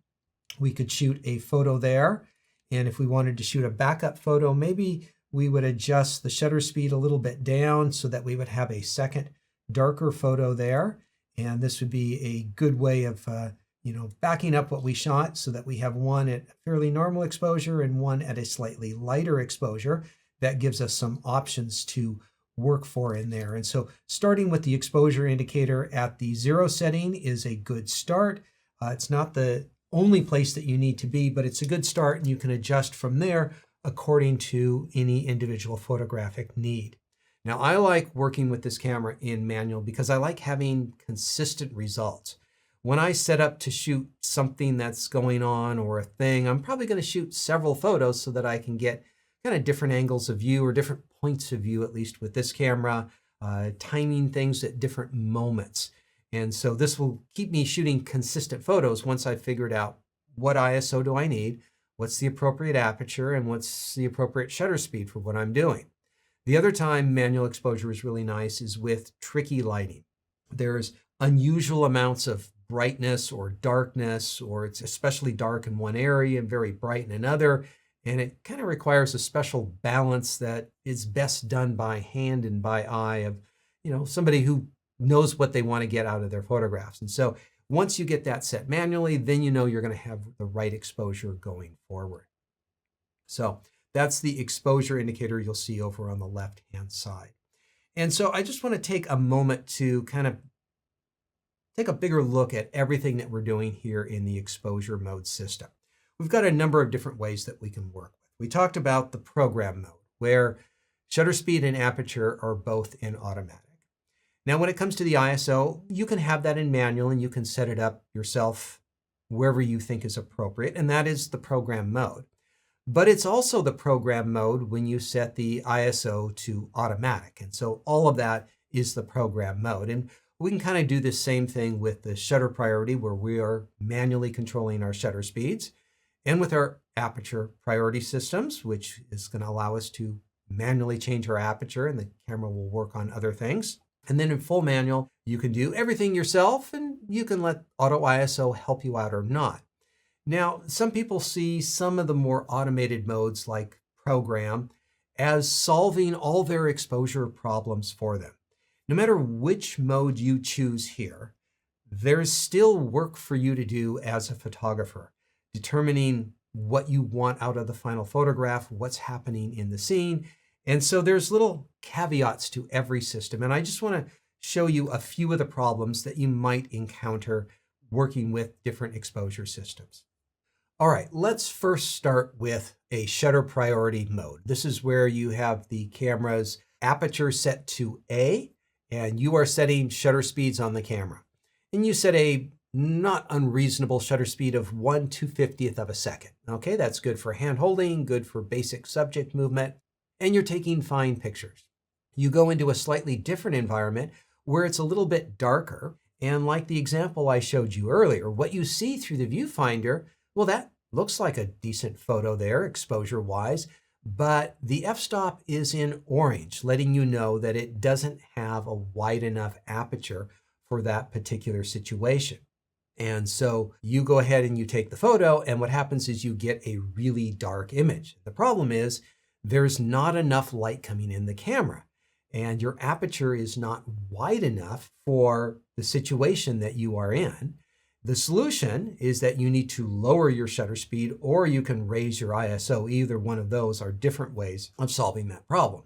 We could shoot a photo there. And if we wanted to shoot a backup photo, maybe we would adjust the shutter speed a little bit down so that we would have a second darker photo there. And this would be a good way of backing up what we shot so that we have one at fairly normal exposure and one at a slightly lighter exposure. That gives us some options to work for in there. And so starting with the exposure indicator at the 0 setting is a good start. It's not the only place that you need to be, but it's a good start, and you can adjust from there according to any individual photographic need. Now, I like working with this camera in manual because I like having consistent results. When I set up to shoot something that's going on or a thing, I'm probably going to shoot several photos so that I can get kind of different angles of view or different points of view, at least with this camera, timing things at different moments. And so this will keep me shooting consistent photos once I've figured out what ISO do I need, what's the appropriate aperture, and what's the appropriate shutter speed for what I'm doing. The other time manual exposure is really nice is with tricky lighting. There's unusual amounts of brightness or darkness, or it's especially dark in one area and very bright in another. And it kind of requires a special balance that is best done by hand and by eye of, somebody who knows what they want to get out of their photographs. And so once you get that set manually, then you're going to have the right exposure going forward. So that's the exposure indicator you'll see over on the left-hand side. And so I just want to take a moment to kind of take a bigger look at everything that we're doing here in the exposure mode system. We've got a number of different ways that we can work with. We talked about the program mode, where shutter speed and aperture are both in automatic. Now, when it comes to the ISO, you can have that in manual and you can set it up yourself wherever you think is appropriate, and that is the program mode. But it's also the program mode when you set the ISO to automatic. And so all of that is the program mode. And we can kind of do the same thing with the shutter priority, where we are manually controlling our shutter speeds, and with our aperture priority systems, which is going to allow us to manually change our aperture, and the camera will work on other things. And then in full manual, you can do everything yourself, and you can let auto ISO help you out or not. Now, some people see some of the more automated modes like program as solving all their exposure problems for them. No matter which mode you choose here, there's still work for you to do as a photographer, determining what you want out of the final photograph, what's happening in the scene. And so there's little caveats to every system. And I just want to show you a few of the problems that you might encounter working with different exposure systems. All right, let's first start with a shutter priority mode. This is where you have the camera's aperture set to A, and you are setting shutter speeds on the camera. And you set a not unreasonable shutter speed of 1/250th of a second. Okay, that's good for hand holding, good for basic subject movement. and you're taking fine pictures. You go into a slightly different environment where it's a little bit darker. And like the example I showed you earlier, what you see through the viewfinder, well, that looks like a decent photo there, exposure-wise, but the f-stop is in orange, letting you know that it doesn't have a wide enough aperture for that particular situation. And so you go ahead and you take the photo, and what happens is you get a really dark image. The problem is there's not enough light coming in the camera, and your aperture is not wide enough for the situation that you are in. The solution is that you need to lower your shutter speed, or you can raise your ISO. Either one of those are different ways of solving that problem.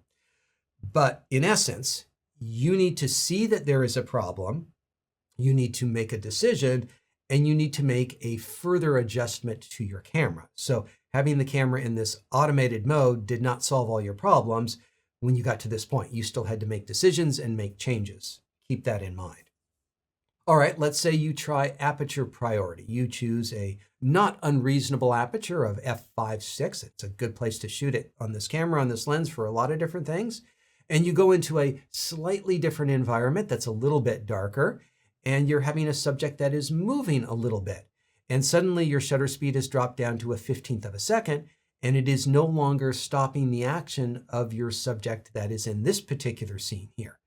But in essence, you need to see that there is a problem, you need to make a decision, and you need to make a further adjustment to your camera. So having the camera in this automated mode did not solve all your problems. When you got to this point, you still had to make decisions and make changes. Keep that in mind. All right, let's say you try aperture priority. You choose a not unreasonable aperture of f/5.6. It's a good place to shoot it on this camera, on this lens, for a lot of different things. And you go into a slightly different environment that's a little bit darker, and you're having a subject that is moving a little bit. And suddenly your shutter speed has dropped down to a 1/15 of a second, and it is no longer stopping the action of your subject that is in this particular scene here.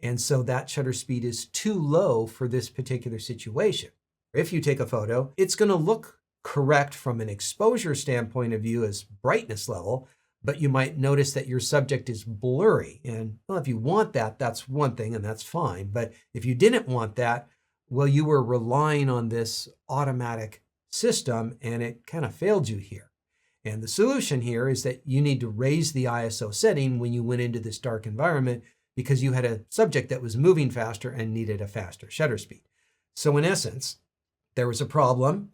And so that shutter speed is too low for this particular situation. If you take a photo, it's going to look correct from an exposure standpoint of view as brightness level, but you might notice that your subject is blurry. And well, if you want that, that's one thing, and that's fine. But if you didn't want that, well, you were relying on this automatic system, and it kind of failed you here. And the solution here is that you need to raise the ISO setting when you went into this dark environment, because you had a subject that was moving faster and needed a faster shutter speed. So in essence, there was a problem,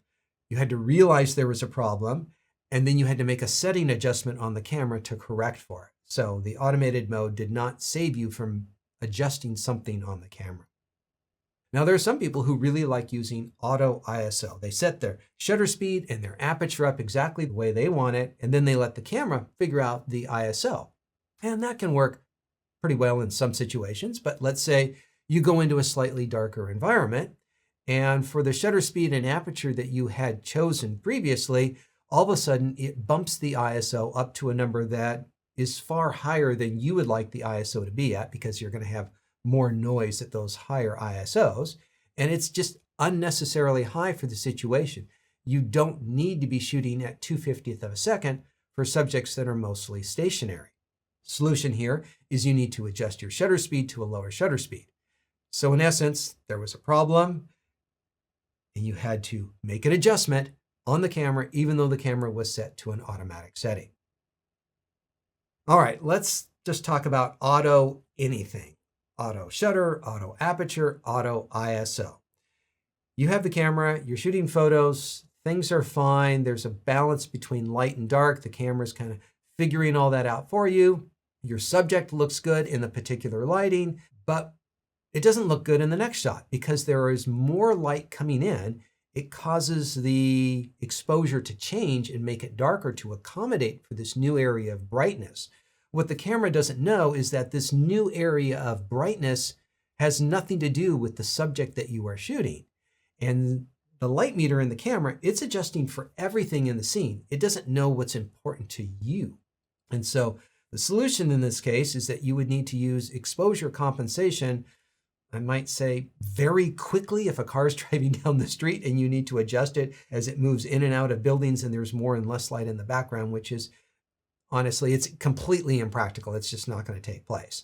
you had to realize there was a problem, and then you had to make a setting adjustment on the camera to correct for it. So the automated mode did not save you from adjusting something on the camera. Now, there are some people who really like using auto ISO. They set their shutter speed and their aperture up exactly the way they want it, and then they let the camera figure out the ISO. And that can work pretty well in some situations, but let's say you go into a slightly darker environment, and for the shutter speed and aperture that you had chosen previously, all of a sudden it bumps the ISO up to a number that is far higher than you would like the ISO to be at, because you're going to have more noise at those higher ISOs, and it's just unnecessarily high for the situation. You don't need to be shooting at 2/50th of a second for subjects that are mostly stationary. Solution here is you need to adjust your shutter speed to a lower shutter speed. So in essence, there was a problem, and you had to make an adjustment on the camera, even though the camera was set to an automatic setting. All right, let's just talk about auto anything. Auto shutter, auto aperture, auto ISO. You have the camera, you're shooting photos, things are fine, there's a balance between light and dark, the camera's kind of figuring all that out for you. Your subject looks good in the particular lighting, but it doesn't look good in the next shot because there is more light coming in. It causes the exposure to change and make it darker to accommodate for this new area of brightness. What the camera doesn't know is that this new area of brightness has nothing to do with the subject that you are shooting. And the light meter in the camera, it's adjusting for everything in the scene. It doesn't know what's important to you. And so the solution in this case is that you would need to use exposure compensation, I might say very quickly if a car is driving down the street and you need to adjust it as it moves in and out of buildings and there's more and less light in the background, which is, honestly, it's completely impractical. It's just not going to take place.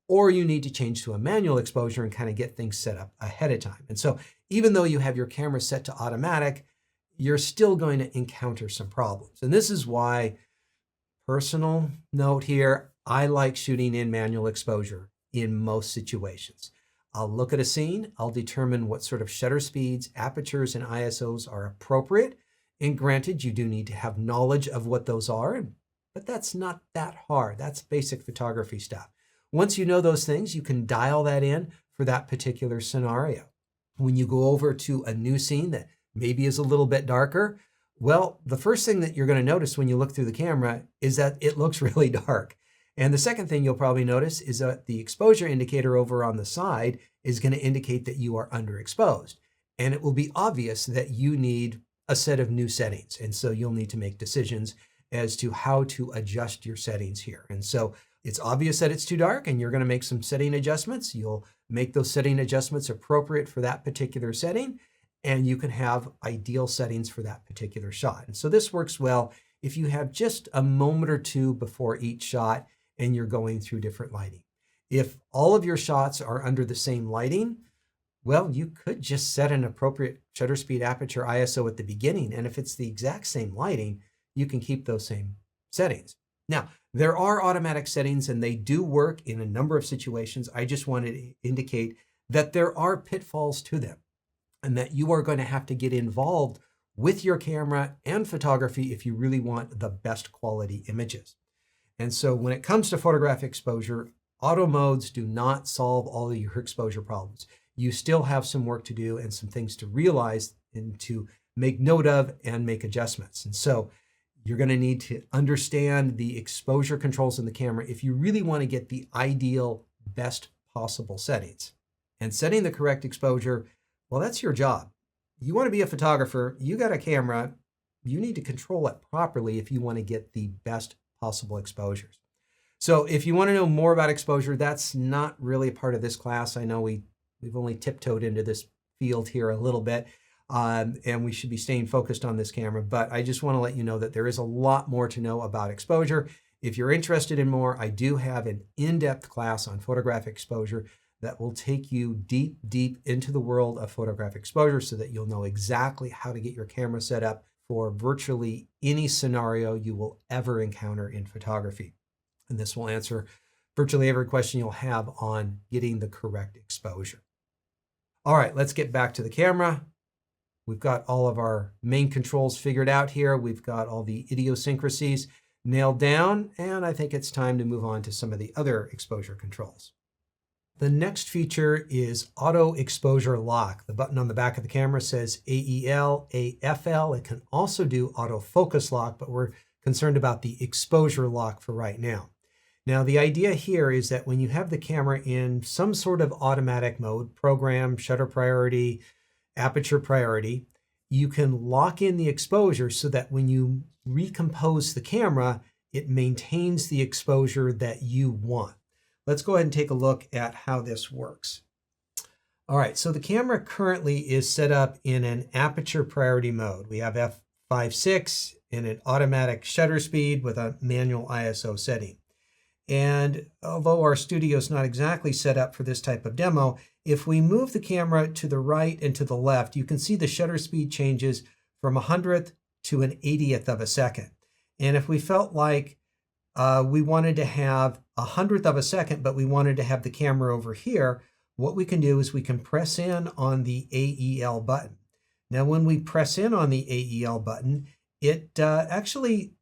Or you need to change to a manual exposure and kind of get things set up ahead of time. And so even though you have your camera set to automatic, you're still going to encounter some problems. And this is why, personal note here, I like shooting in manual exposure in most situations. I'll look at a scene, I'll determine what sort of shutter speeds, apertures, and ISOs are appropriate. And granted, you do need to have knowledge of what those are, but that's not that hard. That's basic photography stuff. Once you know those things, you can dial that in for that particular scenario. When you go over to a new scene that maybe is a little bit darker, Well, the first thing that you're going to notice when you look through the camera is that it looks really dark. And the second thing you'll probably notice is that the exposure indicator over on the side is going to indicate that you are underexposed. And it will be obvious that you need a set of new settings. And so you'll need to make decisions as to how to adjust your settings here. And so it's obvious that it's too dark and you're going to make some setting adjustments. You'll make those setting adjustments appropriate for that particular setting, and you can have ideal settings for that particular shot. And so this works well if you have just a moment or two before each shot and you're going through different lighting. If all of your shots are under the same lighting, well, you could just set an appropriate shutter speed, aperture, ISO at the beginning. And if it's the exact same lighting, you can keep those same settings. Now, there are automatic settings and they do work in a number of situations. I just wanted to indicate that there are pitfalls to them and that you are going to have to get involved with your camera and photography if you really want the best quality images. And so when it comes to photographic exposure, auto modes do not solve all of your exposure problems. You still have some work to do and some things to realize and to make note of and make adjustments. And so you're going to need to understand the exposure controls in the camera if you really want to get the ideal, best possible settings. And setting the correct exposure, well, that's your job. You want to be a photographer, you got a camera, you need to control it properly if you want to get the best possible exposures. So if you want to know more about exposure, that's not really a part of this class. I know we've only tiptoed into this field here a little bit, and we should be staying focused on this camera, but I just want to let you know that there is a lot more to know about exposure. If you're interested in more, I do have an in-depth class on photographic exposure that will take you deep, deep into the world of photographic exposure so that you'll know exactly how to get your camera set up for virtually any scenario you will ever encounter in photography. And this will answer virtually every question you'll have on getting the correct exposure. All right, let's get back to the camera. We've got all of our main controls figured out here. We've got all the idiosyncrasies nailed down, and I think it's time to move on to some of the other exposure controls. The next feature is auto exposure lock. The button on the back of the camera says AEL, AFL. It can also do autofocus lock, but we're concerned about the exposure lock for right now. Now, the idea here is that when you have the camera in some sort of automatic mode, program, shutter priority, aperture priority, you can lock in the exposure so that when you recompose the camera, it maintains the exposure that you want. Let's go ahead and take a look at how this works. All right, so the camera currently is set up in an aperture priority mode. We have f/6 and an automatic shutter speed with a manual ISO setting. And although our studio is not exactly set up for this type of demo, if we move the camera to the right and to the left, you can see the shutter speed changes from 100th to an 80th of a second. And if we felt like we wanted to have 100th of a second, but we wanted to have the camera over here, what we can do is we can press in on the AEL button. Now, when we press in on the AEL button, it actually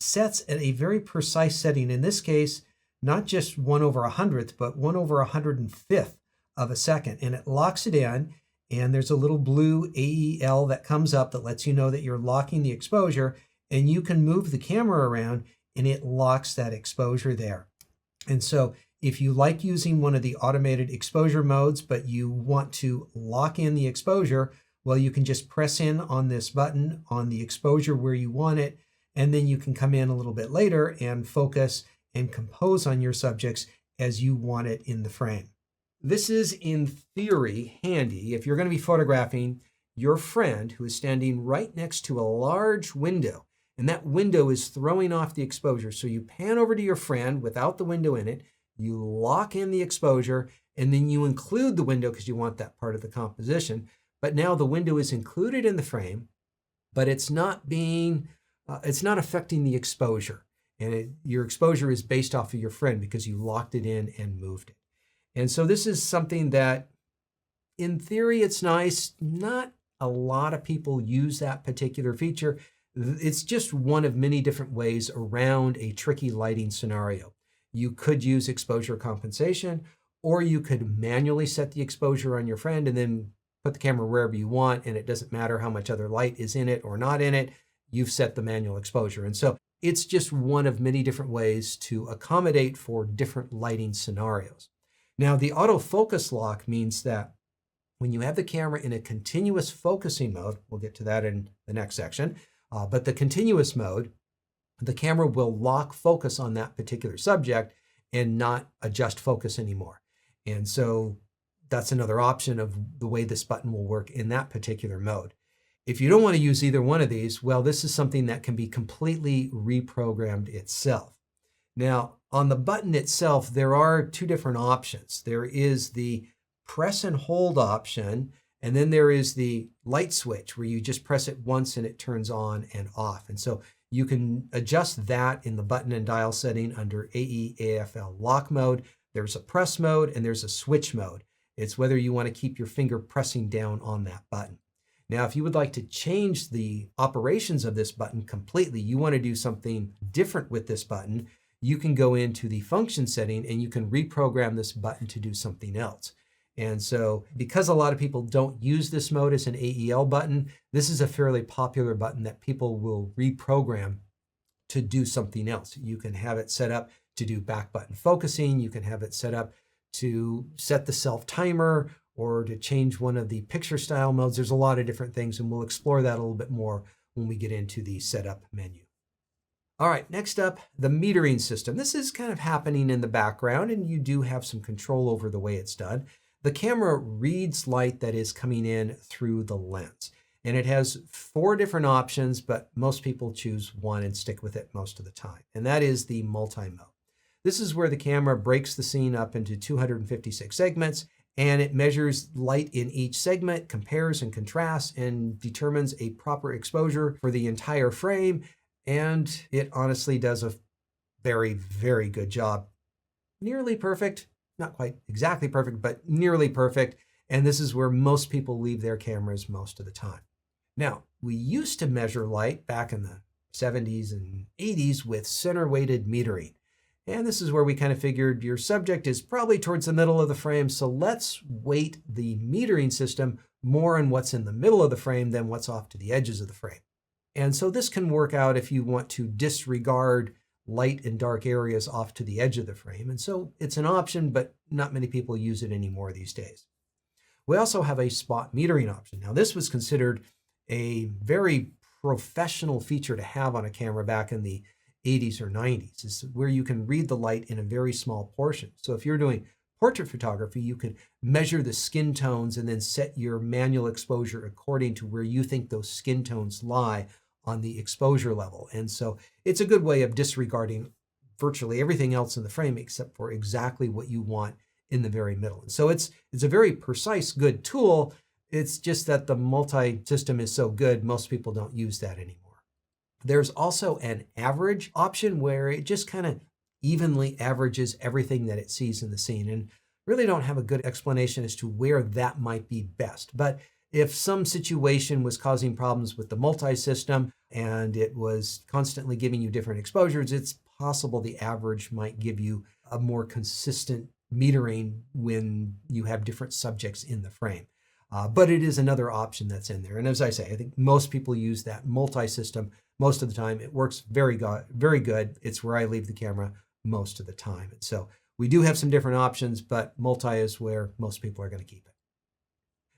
sets at a very precise setting. In this case, not just 1/100th, but 1/105th of a second. And it locks it in, and there's a little blue AEL that comes up that lets you know that you're locking the exposure, and you can move the camera around and it locks that exposure there. And so if you like using one of the automated exposure modes, but you want to lock in the exposure, well, you can just press in on this button on the exposure where you want it, and then you can come in a little bit later and focus and compose on your subjects as you want it in the frame. This is, in theory, handy if you're going to be photographing your friend who is standing right next to a large window, and that window is throwing off the exposure. So you pan over to your friend without the window in it, you lock in the exposure, and then you include the window because you want that part of the composition. But now the window is included in the frame, but it's not affecting the exposure. And your exposure is based off of your friend because you locked it in and moved it. And so this is something that, in theory, it's nice. Not a lot of people use that particular feature. It's just one of many different ways around a tricky lighting scenario. You could use exposure compensation, or you could manually set the exposure on your friend and then put the camera wherever you want, and it doesn't matter how much other light is in it or not in it. you've set the manual exposure. And so it's just one of many different ways to accommodate for different lighting scenarios. Now, the autofocus lock means that when you have the camera in a continuous focusing mode, we'll get to that in the next section, but the continuous mode, the camera will lock focus on that particular subject and not adjust focus anymore. And so that's another option of the way this button will work in that particular mode. If you don't want to use either one of these, well, this is something that can be completely reprogrammed itself. Now, on the button itself, there are two different options. There is the press and hold option, and then there is the light switch where you just press it once and it turns on and off. And so you can adjust that in the button and dial setting under AE/AFL lock mode. There's a press mode and there's a switch mode. It's whether you want to keep your finger pressing down on that button. Now, if you would like to change the operations of this button completely, you want to do something different with this button, you can go into the function setting and you can reprogram this button to do something else. And so because a lot of people don't use this mode as an AEL button, this is a fairly popular button that people will reprogram to do something else. You can have it set up to do back button focusing. You can have it set up to set the self timer or to change one of the picture style modes. There's a lot of different things, and we'll explore that a little bit more when we get into the setup menu. All right, next up, the metering system. This is kind of happening in the background, and you do have some control over the way it's done. The camera reads light that is coming in through the lens, and it has 4 different options, but most people choose one and stick with it most of the time, and that is the multi-mode. This is where the camera breaks the scene up into 256 segments, and it measures light in each segment, compares and contrasts, and determines a proper exposure for the entire frame, and it honestly does a very, very good job. Nearly perfect. Not quite exactly perfect, but nearly perfect. And this is where most people leave their cameras most of the time. Now, we used to measure light back in the 70s and 80s with center weighted metering. And this is where we kind of figured your subject is probably towards the middle of the frame. So let's weight the metering system more on what's in the middle of the frame than what's off to the edges of the frame. And so this can work out if you want to disregard light and dark areas off to the edge of the frame. And so it's an option, but not many people use it anymore these days. We also have a spot metering option. Now, this was considered a very professional feature to have on a camera back in the 80s or 90s. It's where you can read the light in a very small portion. So if you're doing portrait photography, you could measure the skin tones and then set your manual exposure according to where you think those skin tones lie on the exposure level. And so it's a good way of disregarding virtually everything else in the frame except for exactly what you want in the very middle. And so it's a very precise, good tool. It's just that the multi-system is so good, most people don't use that anymore. There's also an average option where it just kind of evenly averages everything that it sees in the scene, and really don't have a good explanation as to where that might be best. But if some situation was causing problems with the multi-system and it was constantly giving you different exposures, it's possible the average might give you a more consistent metering when you have different subjects in the frame. But it is another option that's in there. And as I say, I think most people use that multi-system most of the time. It works very good. It's where I leave the camera most of the time. And so we do have some different options, but multi is where most people are going to keep it.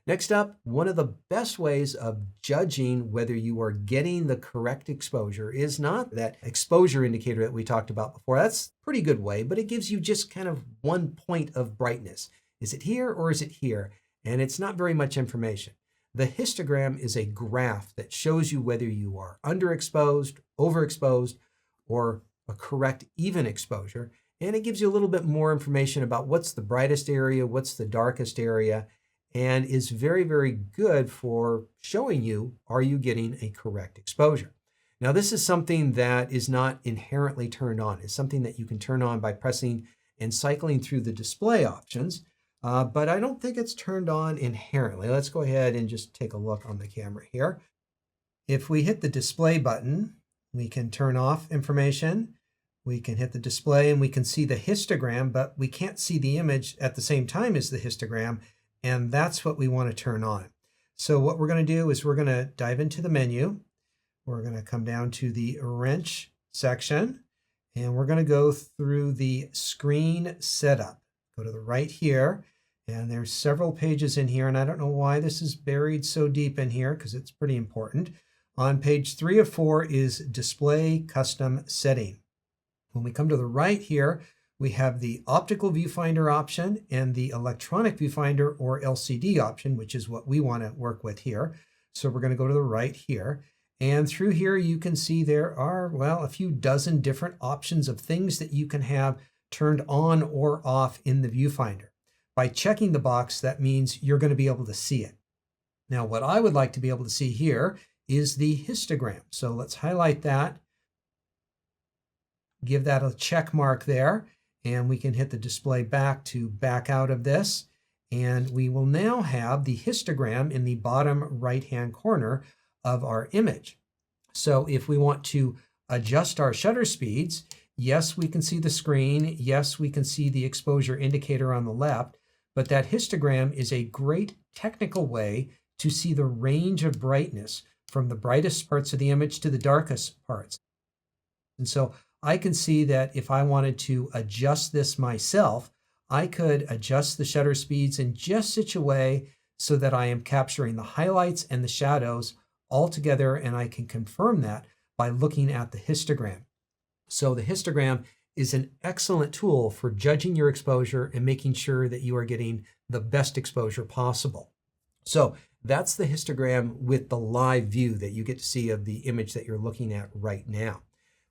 Next up, one of the best ways of judging whether you are getting the correct exposure is not that exposure indicator that we talked about before. That's a pretty good way, but it gives you just kind of one point of brightness. Is it here or is it here? And it's not very much information. The histogram is a graph that shows you whether you are underexposed, overexposed, or a correct even exposure. And it gives you a little bit more information about what's the brightest area, what's the darkest area, and is very, very good for showing you, are you getting a correct exposure? Now, this is something that is not inherently turned on. It's something that you can turn on by pressing and cycling through the display options, but I don't think it's turned on inherently. Let's go ahead and just take a look on the camera here. If we hit the display button, we can turn off information. We can hit the display and we can see the histogram, but we can't see the image at the same time as the histogram. And that's what we want to turn on. So what we're going to do is we're going to dive into the menu. We're going to come down to the wrench section, and we're going to go through the screen setup. Go to the right here, and there's several pages in here, and I don't know why this is buried so deep in here because it's pretty important. On page 3 of 4 is display custom setting. When we come to the right here, we have the optical viewfinder option and the electronic viewfinder or LCD option, which is what we want to work with here. So we're going to go to the right here. And through here, you can see there are, well, a few dozen different options of things that you can have turned on or off in the viewfinder. By checking the box, that means you're going to be able to see it. Now, what I would like to be able to see here is the histogram. So let's highlight that, give that a check mark there, and we can hit the display back to back out of this. And we will now have the histogram in the bottom right-hand corner of our image. So if we want to adjust our shutter speeds, yes, we can see the screen. Yes, we can see the exposure indicator on the left, but that histogram is a great technical way to see the range of brightness from the brightest parts of the image to the darkest parts. And so I can see that if I wanted to adjust this myself, I could adjust the shutter speeds in just such a way so that I am capturing the highlights and the shadows all together, and I can confirm that by looking at the histogram. So the histogram is an excellent tool for judging your exposure and making sure that you are getting the best exposure possible. So that's the histogram with the live view that you get to see of the image that you're looking at right now.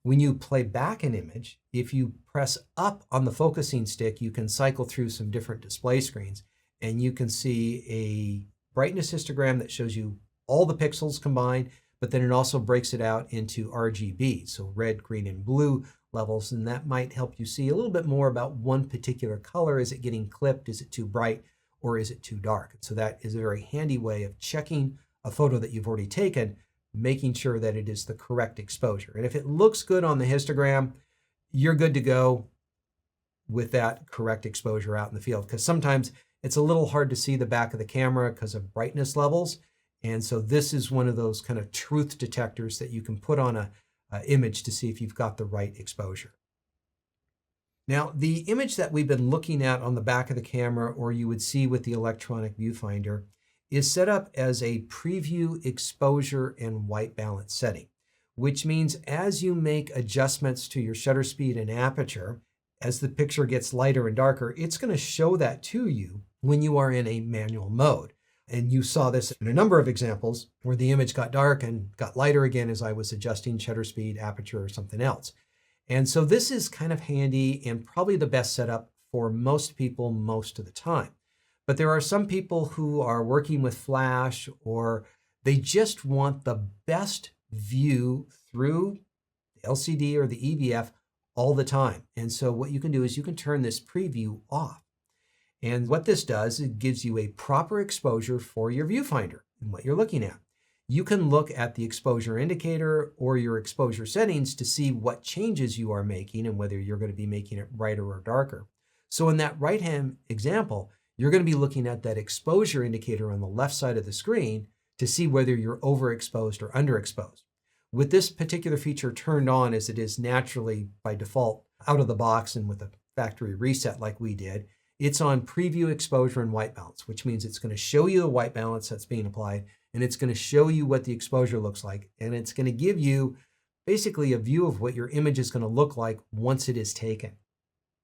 When you play back an image, if you press up on the focusing stick, you can cycle through some different display screens, and you can see a brightness histogram that shows you all the pixels combined, but then it also breaks it out into RGB, so red, green, and blue levels, and that might help you see a little bit more about one particular color. Is it getting clipped? Is it too bright? Or is it too dark? So that is a very handy way of checking a photo that you've already taken, making sure that it is the correct exposure. And if it looks good on the histogram, you're good to go with that correct exposure out in the field, because sometimes it's a little hard to see the back of the camera because of brightness levels. And so this is one of those kind of truth detectors that you can put on a image to see if you've got the right exposure. Now, the image that we've been looking at on the back of the camera, or you would see with the electronic viewfinder, is set up as a preview exposure and white balance setting, which means as you make adjustments to your shutter speed and aperture, as the picture gets lighter and darker, it's going to show that to you when you are in a manual mode. And you saw this in a number of examples where the image got dark and got lighter again as I was adjusting shutter speed, aperture, or something else. And so this is kind of handy and probably the best setup for most people most of the time. But there are some people who are working with flash, or they just want the best view through the LCD or the EVF all the time. And so what you can do is you can turn this preview off. And what this does, it gives you a proper exposure for your viewfinder and what you're looking at. You can look at the exposure indicator or your exposure settings to see what changes you are making and whether you're going to be making it brighter or darker. So in that right-hand example, you're going to be looking at that exposure indicator on the left side of the screen to see whether you're overexposed or underexposed. With this particular feature turned on as it is naturally by default out of the box and with a factory reset like we did, it's on preview exposure and white balance, which means it's going to show you the white balance that's being applied, and it's going to show you what the exposure looks like, and it's going to give you basically a view of what your image is going to look like once it is taken.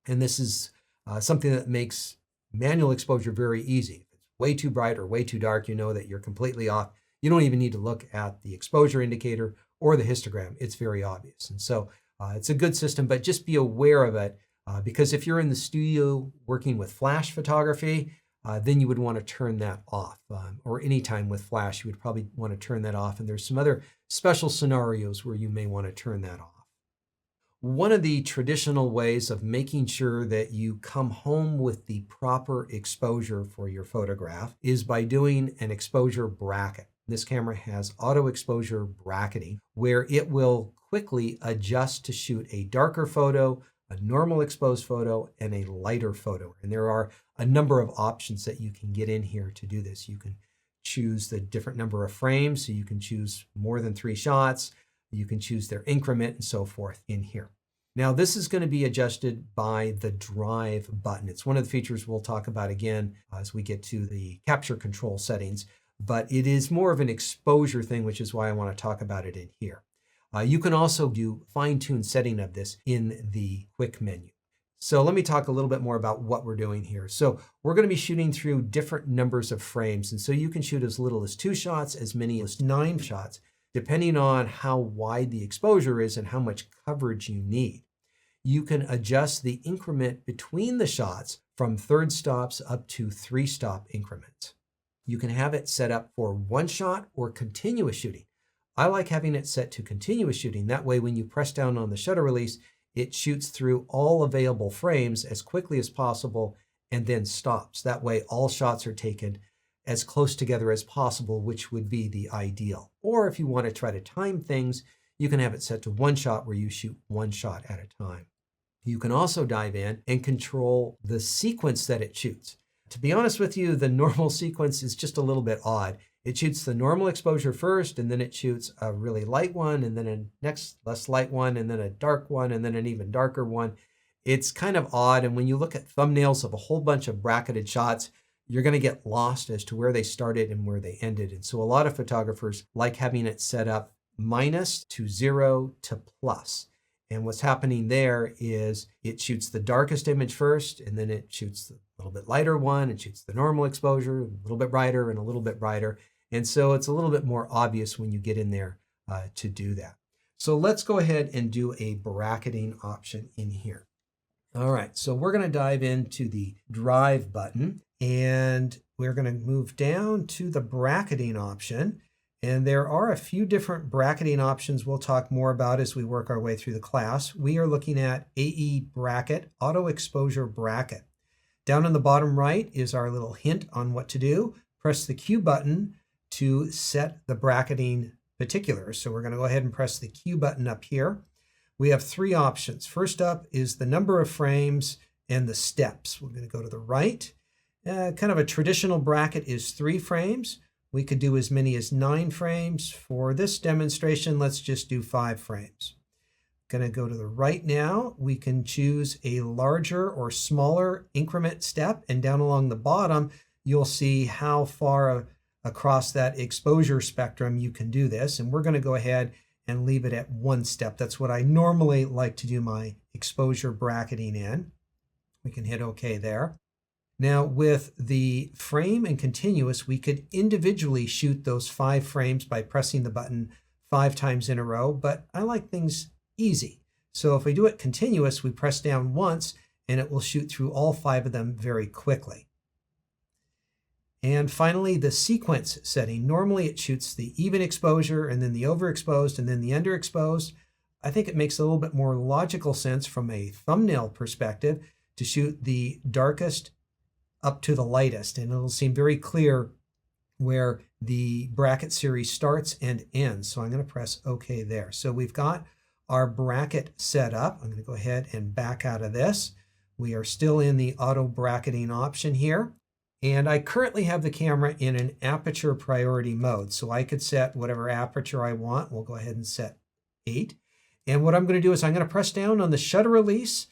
And this is something that makes manual exposure very easy. If it's way too bright or way too dark, you know that you're completely off. You don't even need to look at the exposure indicator or the histogram. It's very obvious. And so it's a good system, but just be aware of it. Because if you're in the studio working with flash photography, then you would want to turn that off. Or anytime with flash, you would probably want to turn that off. And there's some other special scenarios where you may want to turn that off. One of the traditional ways of making sure that you come home with the proper exposure for your photograph is by doing an exposure bracket. This camera has auto exposure bracketing, where it will quickly adjust to shoot a darker photo, a normal exposed photo, and a lighter photo. And there are a number of options that you can get in here to do this. You can choose the different number of frames, so you can choose more than 3 shots. You can choose their increment and so forth in here. Now, this is going to be adjusted by the drive button. It's one of the features we'll talk about again as we get to the capture control settings, but it is more of an exposure thing, which is why I want to talk about it in here. You can also do fine-tune setting of this in the quick menu. So let me talk a little bit more about what we're doing here. So we're going to be shooting through different numbers of frames. And so you can shoot as little as 2 shots, as many as 9 shots, depending on how wide the exposure is and how much coverage you need. You can adjust the increment between the shots from third stops up to 3-stop increments. You can have it set up for 1 shot or continuous shooting. I like having it set to continuous shooting. That way, when you press down on the shutter release, it shoots through all available frames as quickly as possible and then stops. That way, all shots are taken as close together as possible, which would be the ideal. Or if you want to try to time things, you can have it set to 1 shot where you shoot 1 shot at a time. You can also dive in and control the sequence that it shoots. To be honest with you, the normal sequence is just a little bit odd. It shoots the normal exposure first, and then it shoots a really light one, and then a next less light one, and then a dark one, and then an even darker one. It's kind of odd, and when you look at thumbnails of a whole bunch of bracketed shots, you're going to get lost as to where they started and where they ended. And so a lot of photographers like having it set up minus to 0 to plus. And what's happening there is it shoots the darkest image first, and then it shoots the little bit lighter one, and shoots the normal exposure, a little bit brighter and a little bit brighter. And so it's a little bit more obvious when you get in there to do that. So let's go ahead and do a bracketing option in here. All right, so we're going to dive into the drive button, and we're going to move down to the bracketing option. And there are a few different bracketing options we'll talk more about as we work our way through the class. We are looking at AE bracket, auto exposure bracket. Down on the bottom right is our little hint on what to do. Press the Q button to set the bracketing particulars. So we're going to go ahead and press the Q button up here. We have 3 options. First up is the number of frames and the steps. We're going to go to the right. Kind of a traditional bracket is 3 frames. We could do as many as 9 frames. For this demonstration, let's just do 5 frames. Going to go to the right now. We can choose a larger or smaller increment step, and down along the bottom, you'll see how far across that exposure spectrum you can do this. And we're going to go ahead and leave it at 1 step. That's what I normally like to do my exposure bracketing in. We can hit OK there. Now with the frame and continuous, we could individually shoot those 5 frames by pressing the button 5 times in a row, but I like things easy. So if we do it continuous, we press down once and it will shoot through all 5 of them very quickly. And finally, the sequence setting. Normally it shoots the even exposure and then the overexposed and then the underexposed. I think it makes a little bit more logical sense from a thumbnail perspective to shoot the darkest up to the lightest, and it'll seem very clear where the bracket series starts and ends. So I'm going to press OK there. So we've got our bracket set up. I'm going to go ahead and back out of this. We are still in the auto bracketing option here. And I currently have the camera in an aperture priority mode. So I could set whatever aperture I want. We'll go ahead and set 8. And what I'm going to do is I'm going to press down on the shutter release,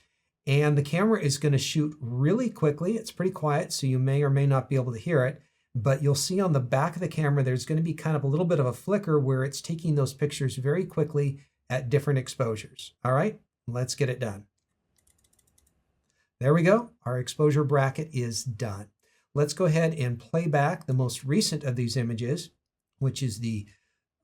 and the camera is going to shoot really quickly. It's pretty quiet, so you may or may not be able to hear it. But you'll see on the back of the camera, there's going to be kind of a little bit of a flicker where it's taking those pictures very quickly at different exposures. All right, let's get it done. There we go. Our exposure bracket is done. Let's go ahead and play back the most recent of these images, which is the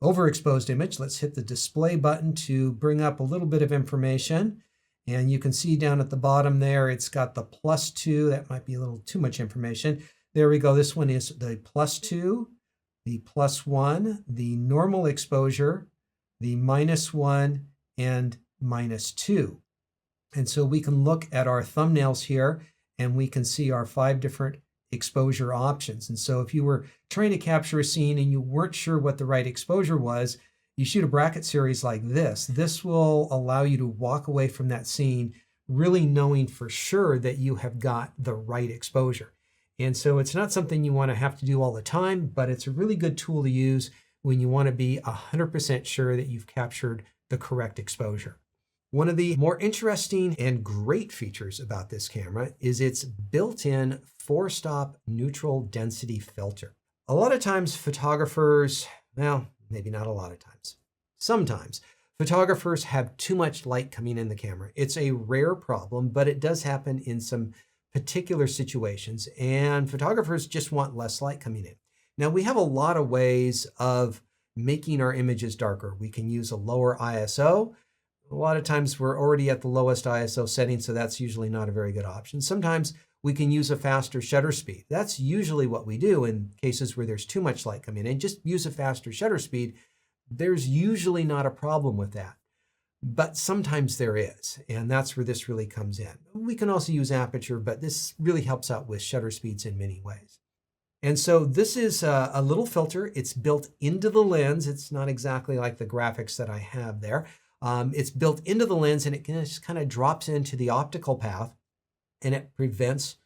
overexposed image. Let's hit the display button to bring up a little bit of information. And you can see down at the bottom there, it's got the +2. That might be a little too much information. There we go. This one is the +2, the +1, the normal exposure, the -1, and -2. And so we can look at our thumbnails here, and we can see our 5 different exposure options. And so if you were trying to capture a scene and you weren't sure what the right exposure was, you shoot a bracket series like this. This will allow you to walk away from that scene really knowing for sure that you have got the right exposure. And so it's not something you want to have to do all the time, but it's a really good tool to use when you want to be 100% sure that you've captured the correct exposure. One of the more interesting and great features about this camera is its built-in 4-stop neutral density filter. A lot of times photographers, well, maybe not a lot of times, sometimes photographers have too much light coming in the camera. It's a rare problem, but it does happen in some particular situations, and photographers just want less light coming in. Now, we have a lot of ways of making our images darker. We can use a lower ISO. A lot of times we're already at the lowest ISO setting, so that's usually not a very good option. Sometimes we can use a faster shutter speed. That's usually what we do in cases where there's too much light coming in. Just use a faster shutter speed. There's usually not a problem with that. But sometimes there is, and that's where this really comes in. We can also use Aperture, but this really helps out with shutter speeds in many ways. And so this is a little filter. It's built into the lens. It's not exactly like the graphics that I have there. It's built into the lens, and it just kind of drops into the optical path, and it prevents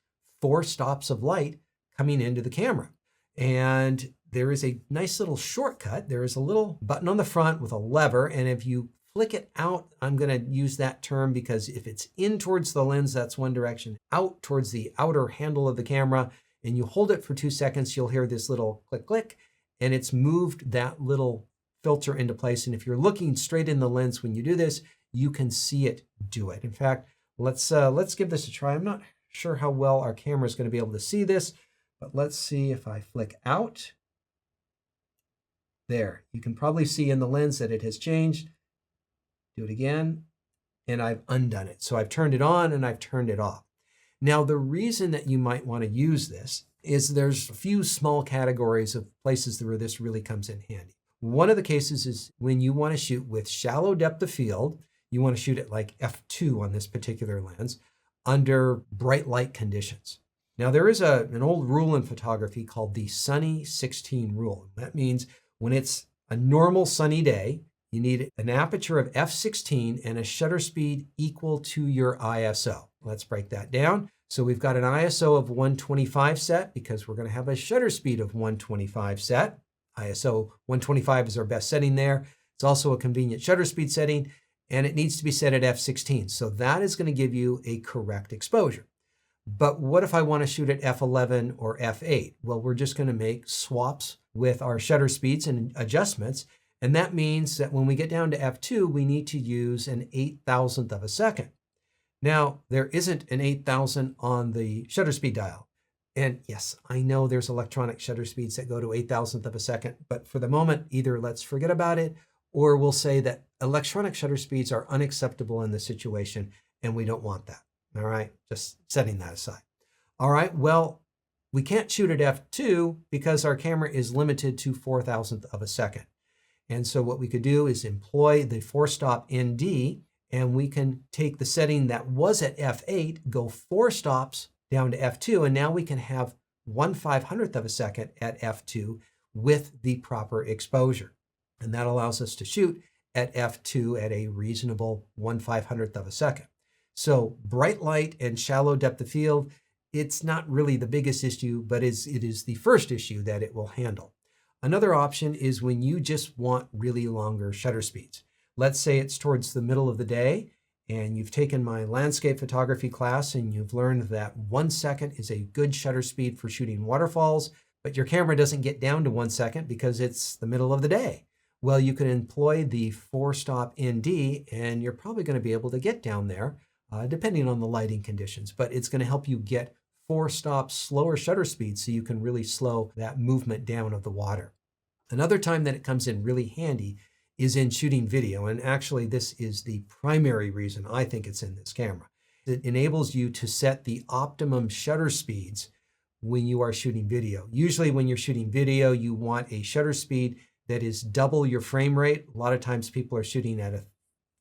4 stops of light coming into the camera. And there is a nice little shortcut. There is a little button on the front with a lever, and if you flick it out, I'm going to use that term because if it's in towards the lens, that's one direction, out towards the outer handle of the camera, and you hold it for 2 seconds, you'll hear this little click, click, and it's moved that little filter into place. And if you're looking straight in the lens when you do this, you can see it do it. In fact, let's give this a try. I'm not sure how well our camera is going to be able to see this, but let's see if I flick out. There, you can probably see in the lens that it has changed. Do it again, and I've undone it. So I've turned it on and I've turned it off. Now, the reason that you might want to use this is there's a few small categories of places where this really comes in handy. One of the cases is when you want to shoot with shallow depth of field. You want to shoot at like f2 on this particular lens under bright light conditions. Now, there is an old rule in photography called the sunny 16 rule. That means when it's a normal sunny day, you need an aperture of f16 and a shutter speed equal to your ISO. Let's break that down. So we've got an ISO of 125 set because we're going to have a shutter speed of 125 set. ISO 125 is our best setting there. It's also a convenient shutter speed setting, and it needs to be set at f16. So that is going to give you a correct exposure. But what if I want to shoot at f11 or f8? Well, we're just going to make swaps with our shutter speeds and adjustments. And that means that when we get down to f2, we need to use an 8,000th of a second. Now, there isn't an 8,000 on the shutter speed dial. And yes, I know there's electronic shutter speeds that go to 8,000th of a second, but for the moment, either let's forget about it, or we'll say that electronic shutter speeds are unacceptable in this situation, and we don't want that. All right, just setting that aside. All right, well, we can't shoot at f2 because our camera is limited to 4,000th of a second. And so what we could do is employ the 4-stop ND, and we can take the setting that was at f8, go 4 stops down to f2, and now we can have 1/500th of a second at f2 with the proper exposure. And that allows us to shoot at f2 at a reasonable 1/500th of a second. So bright light and shallow depth of field, it's not really the biggest issue, but it is the first issue that it will handle. Another option is when you just want really longer shutter speeds. Let's say it's towards the middle of the day and you've taken my landscape photography class and you've learned that 1 second is a good shutter speed for shooting waterfalls, but your camera doesn't get down to 1 second because it's the middle of the day. Well, you can employ the 4-stop ND and you're probably going to be able to get down there depending on the lighting conditions, but it's going to help you get 4 stops slower shutter speed so you can really slow that movement down of the water. Another time that it comes in really handy is in shooting video, and actually this is the primary reason I think it's in this camera. It enables you to set the optimum shutter speeds when you are shooting video. Usually when you're shooting video, you want a shutter speed that is double your frame rate. A lot of times people are shooting at a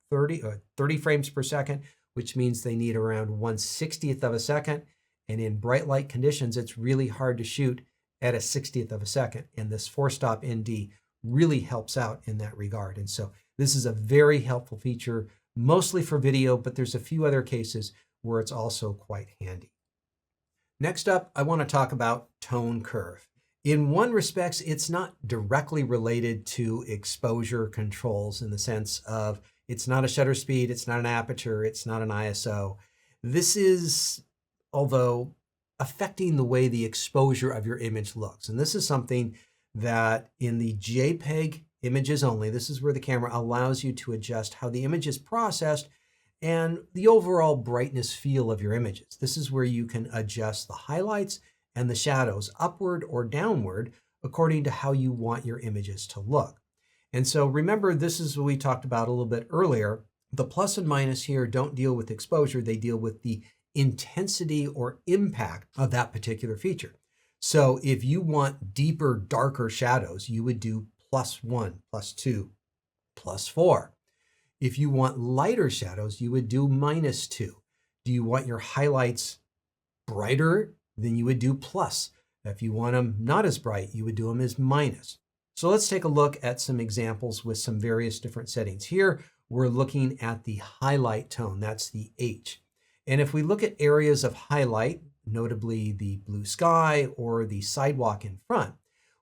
30 frames per second, which means they need around 1/60th of a second. And in bright light conditions, it's really hard to shoot at a 60th of a second. And this 4-stop ND really helps out in that regard. And so this is a very helpful feature, mostly for video, but there's a few other cases where it's also quite handy. Next up, I want to talk about tone curve. In one respect, it's not directly related to exposure controls in the sense of it's not a shutter speed, it's not an aperture, it's not an ISO. This is, although, affecting the way the exposure of your image looks. And this is something that in the JPEG images only, this is where the camera allows you to adjust how the image is processed and the overall brightness feel of your images. This is where you can adjust the highlights and the shadows upward or downward according to how you want your images to look. And so remember, this is what we talked about a little bit earlier. The plus and minus here don't deal with exposure, they deal with the intensity or impact of that particular feature. So if you want deeper, darker shadows, you would do +1, +2, +4. If you want lighter shadows, you would do -2. Do you want your highlights brighter? Then you would do plus. If you want them not as bright, you would do them as minus. So let's take a look at some examples with some various different settings. Here, we're looking at the highlight tone, that's the H. And if we look at areas of highlight, notably the blue sky or the sidewalk in front,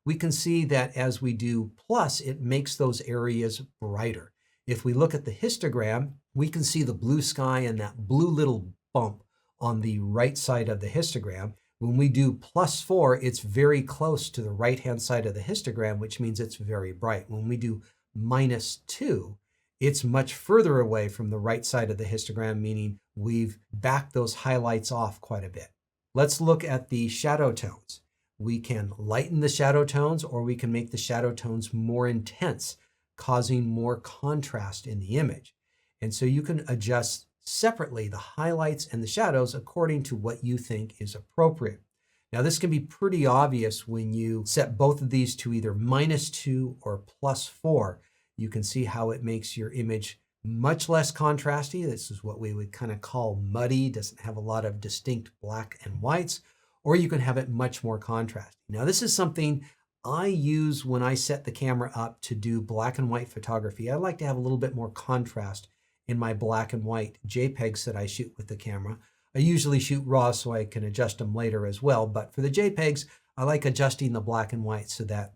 we can see that as we do plus, it makes those areas brighter. If we look at the histogram, we can see the blue sky and that blue little bump on the right side of the histogram. When we do +4, it's very close to the right-hand side of the histogram, which means it's very bright. When we do -2, it's much further away from the right side of the histogram, meaning we've backed those highlights off quite a bit. Let's look at the shadow tones. We can lighten the shadow tones, or we can make the shadow tones more intense, causing more contrast in the image. And so you can adjust separately the highlights and the shadows according to what you think is appropriate. Now, this can be pretty obvious when you set both of these to either -2 or +4. You can see how it makes your image much less contrasty. This is what we would kind of call muddy, doesn't have a lot of distinct black and whites, or you can have it much more contrasty. Now, this is something I use when I set the camera up to do black and white photography. I like to have a little bit more contrast in my black and white JPEGs that I shoot with the camera. I usually shoot RAW so I can adjust them later as well, but for the JPEGs, I like adjusting the black and white so that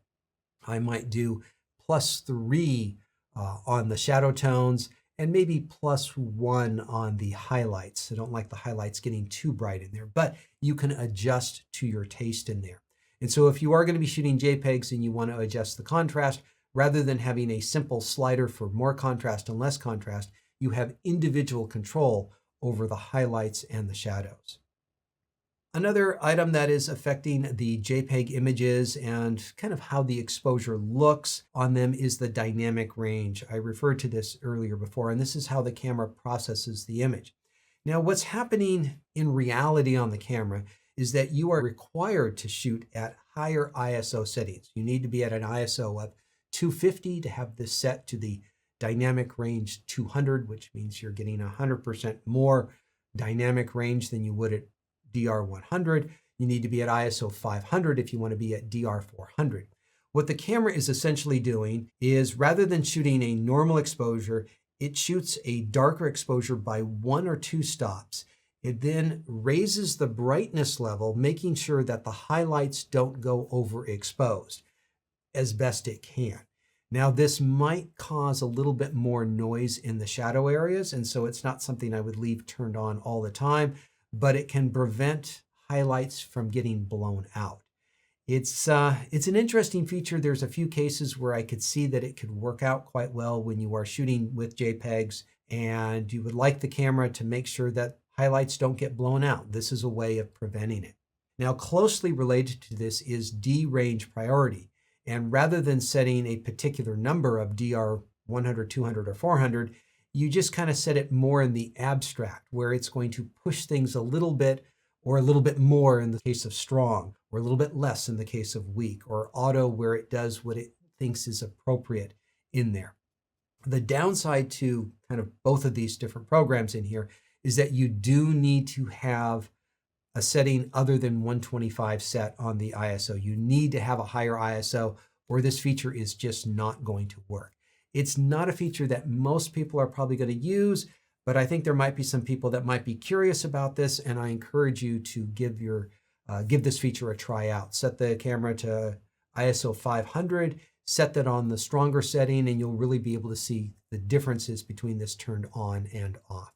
I might do +3 on the shadow tones and maybe +1 on the highlights. I don't like the highlights getting too bright in there, but you can adjust to your taste in there. And so if you are going to be shooting JPEGs and you want to adjust the contrast, rather than having a simple slider for more contrast and less contrast, you have individual control over the highlights and the shadows. Another item that is affecting the JPEG images and kind of how the exposure looks on them is the dynamic range. I referred to this earlier before, and this is how the camera processes the image. Now, what's happening in reality on the camera is that you are required to shoot at higher ISO settings. You need to be at an ISO of 250 to have this set to the dynamic range 200, which means you're getting 100% more dynamic range than you would at DR100. You need to be at ISO 500 if you want to be at DR400. What the camera is essentially doing is, rather than shooting a normal exposure, it shoots a darker exposure by 1 or 2 stops. It then raises the brightness level, making sure that the highlights don't go overexposed as best it can. Now, this might cause a little bit more noise in the shadow areas, and so it's not something I would leave turned on all the time, but it can prevent highlights from getting blown out. It's an interesting feature. There's a few cases where I could see that it could work out quite well when you are shooting with JPEGs and you would like the camera to make sure that highlights don't get blown out. This is a way of preventing it. Now, closely related to this is D-range priority. And rather than setting a particular number of DR 100, 200, or 400, you just kind of set it more in the abstract, where it's going to push things a little bit or a little bit more in the case of strong, or a little bit less in the case of weak, or auto, where it does what it thinks is appropriate in there. The downside to kind of both of these different programs in here is that you do need to have a setting other than 125 set on the ISO. You need to have a higher ISO, or this feature is just not going to work. It's not a feature that most people are probably going to use, but I think there might be some people that might be curious about this, and I encourage you to give your give this feature a try out. Set the camera to ISO 500, set that on the stronger setting, and you'll really be able to see the differences between this turned on and off.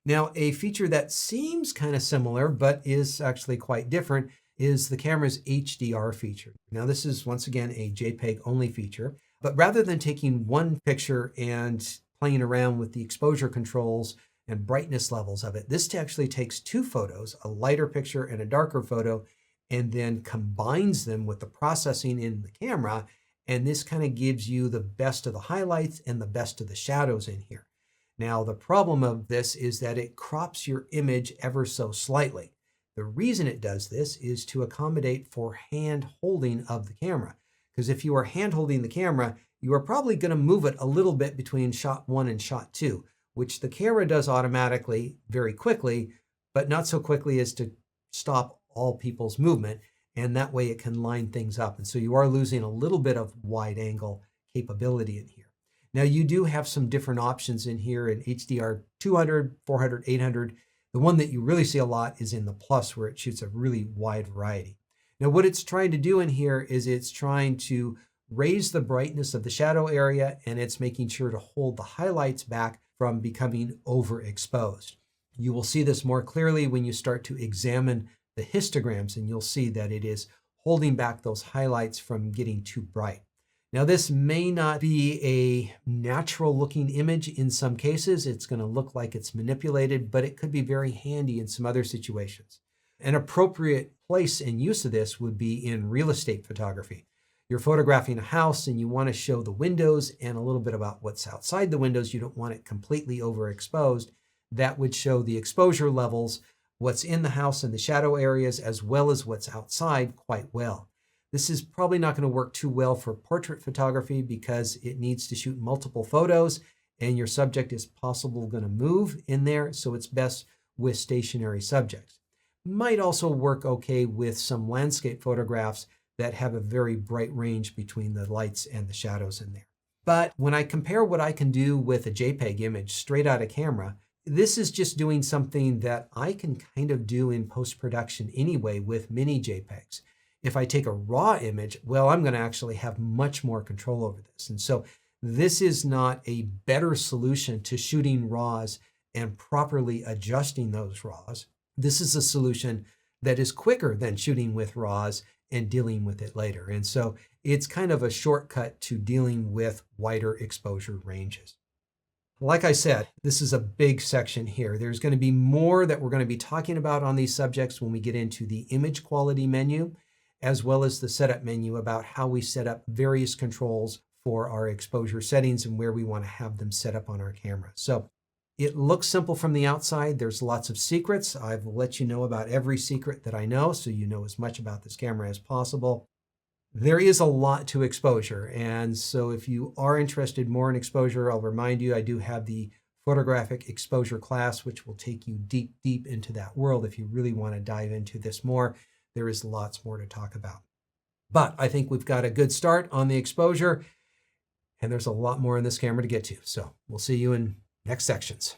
Now, a feature that seems kind of similar, but is actually quite different, is the camera's HDR feature. Now, this is once again a JPEG only feature, but rather than taking one picture and playing around with the exposure controls and brightness levels of it, this actually takes two photos, a lighter picture and a darker photo, and then combines them with the processing in the camera. And this kind of gives you the best of the highlights and the best of the shadows in here. Now, the problem of this is that it crops your image ever so slightly. The reason it does this is to accommodate for hand holding of the camera. Because if you are hand holding the camera, you are probably going to move it a little bit between shot 1 and shot 2, which the camera does automatically very quickly, but not so quickly as to stop all people's movement. And that way it can line things up. And so you are losing a little bit of wide angle capability in here. Now, you do have some different options in here in HDR 200, 400, 800. The one that you really see a lot is in the plus, where it shoots a really wide variety. Now, what it's trying to do in here is it's trying to raise the brightness of the shadow area, and it's making sure to hold the highlights back from becoming overexposed. You will see this more clearly when you start to examine the histograms, and you'll see that it is holding back those highlights from getting too bright. Now, this may not be a natural looking image in some cases. It's going to look like it's manipulated, but it could be very handy in some other situations. An appropriate place and use of this would be in real estate photography. You're photographing a house and you want to show the windows and a little bit about what's outside the windows. You don't want it completely overexposed. That would show the exposure levels, what's in the house and the shadow areas, as well as what's outside quite well. This is probably not going to work too well for portrait photography because it needs to shoot multiple photos and your subject is possibly going to move in there, so it's best with stationary subjects. Might also work okay with some landscape photographs that have a very bright range between the lights and the shadows in there. But when I compare what I can do with a JPEG image straight out of camera, this is just doing something that I can kind of do in post-production anyway with mini JPEGs. If I take a raw image, well, I'm going to actually have much more control over this. And so this is not a better solution to shooting RAWs and properly adjusting those RAWs. This is a solution that is quicker than shooting with RAWs and dealing with it later. And so it's kind of a shortcut to dealing with wider exposure ranges. Like I said, this is a big section here. There's going to be more that we're going to be talking about on these subjects when we get into the image quality menu, as well as the setup menu about how we set up various controls for our exposure settings and where we want to have them set up on our camera. So it looks simple from the outside. There's lots of secrets. I've let you know about every secret that I know, so you know as much about this camera as possible. There is a lot to exposure, and so if you are interested more in exposure, I'll remind you I do have the photographic exposure class, which will take you deep, deep into that world if you really want to dive into this more. There is lots more to talk about. But I think we've got a good start on the exposure, and there's a lot more in this camera to get to. So we'll see you in next sections.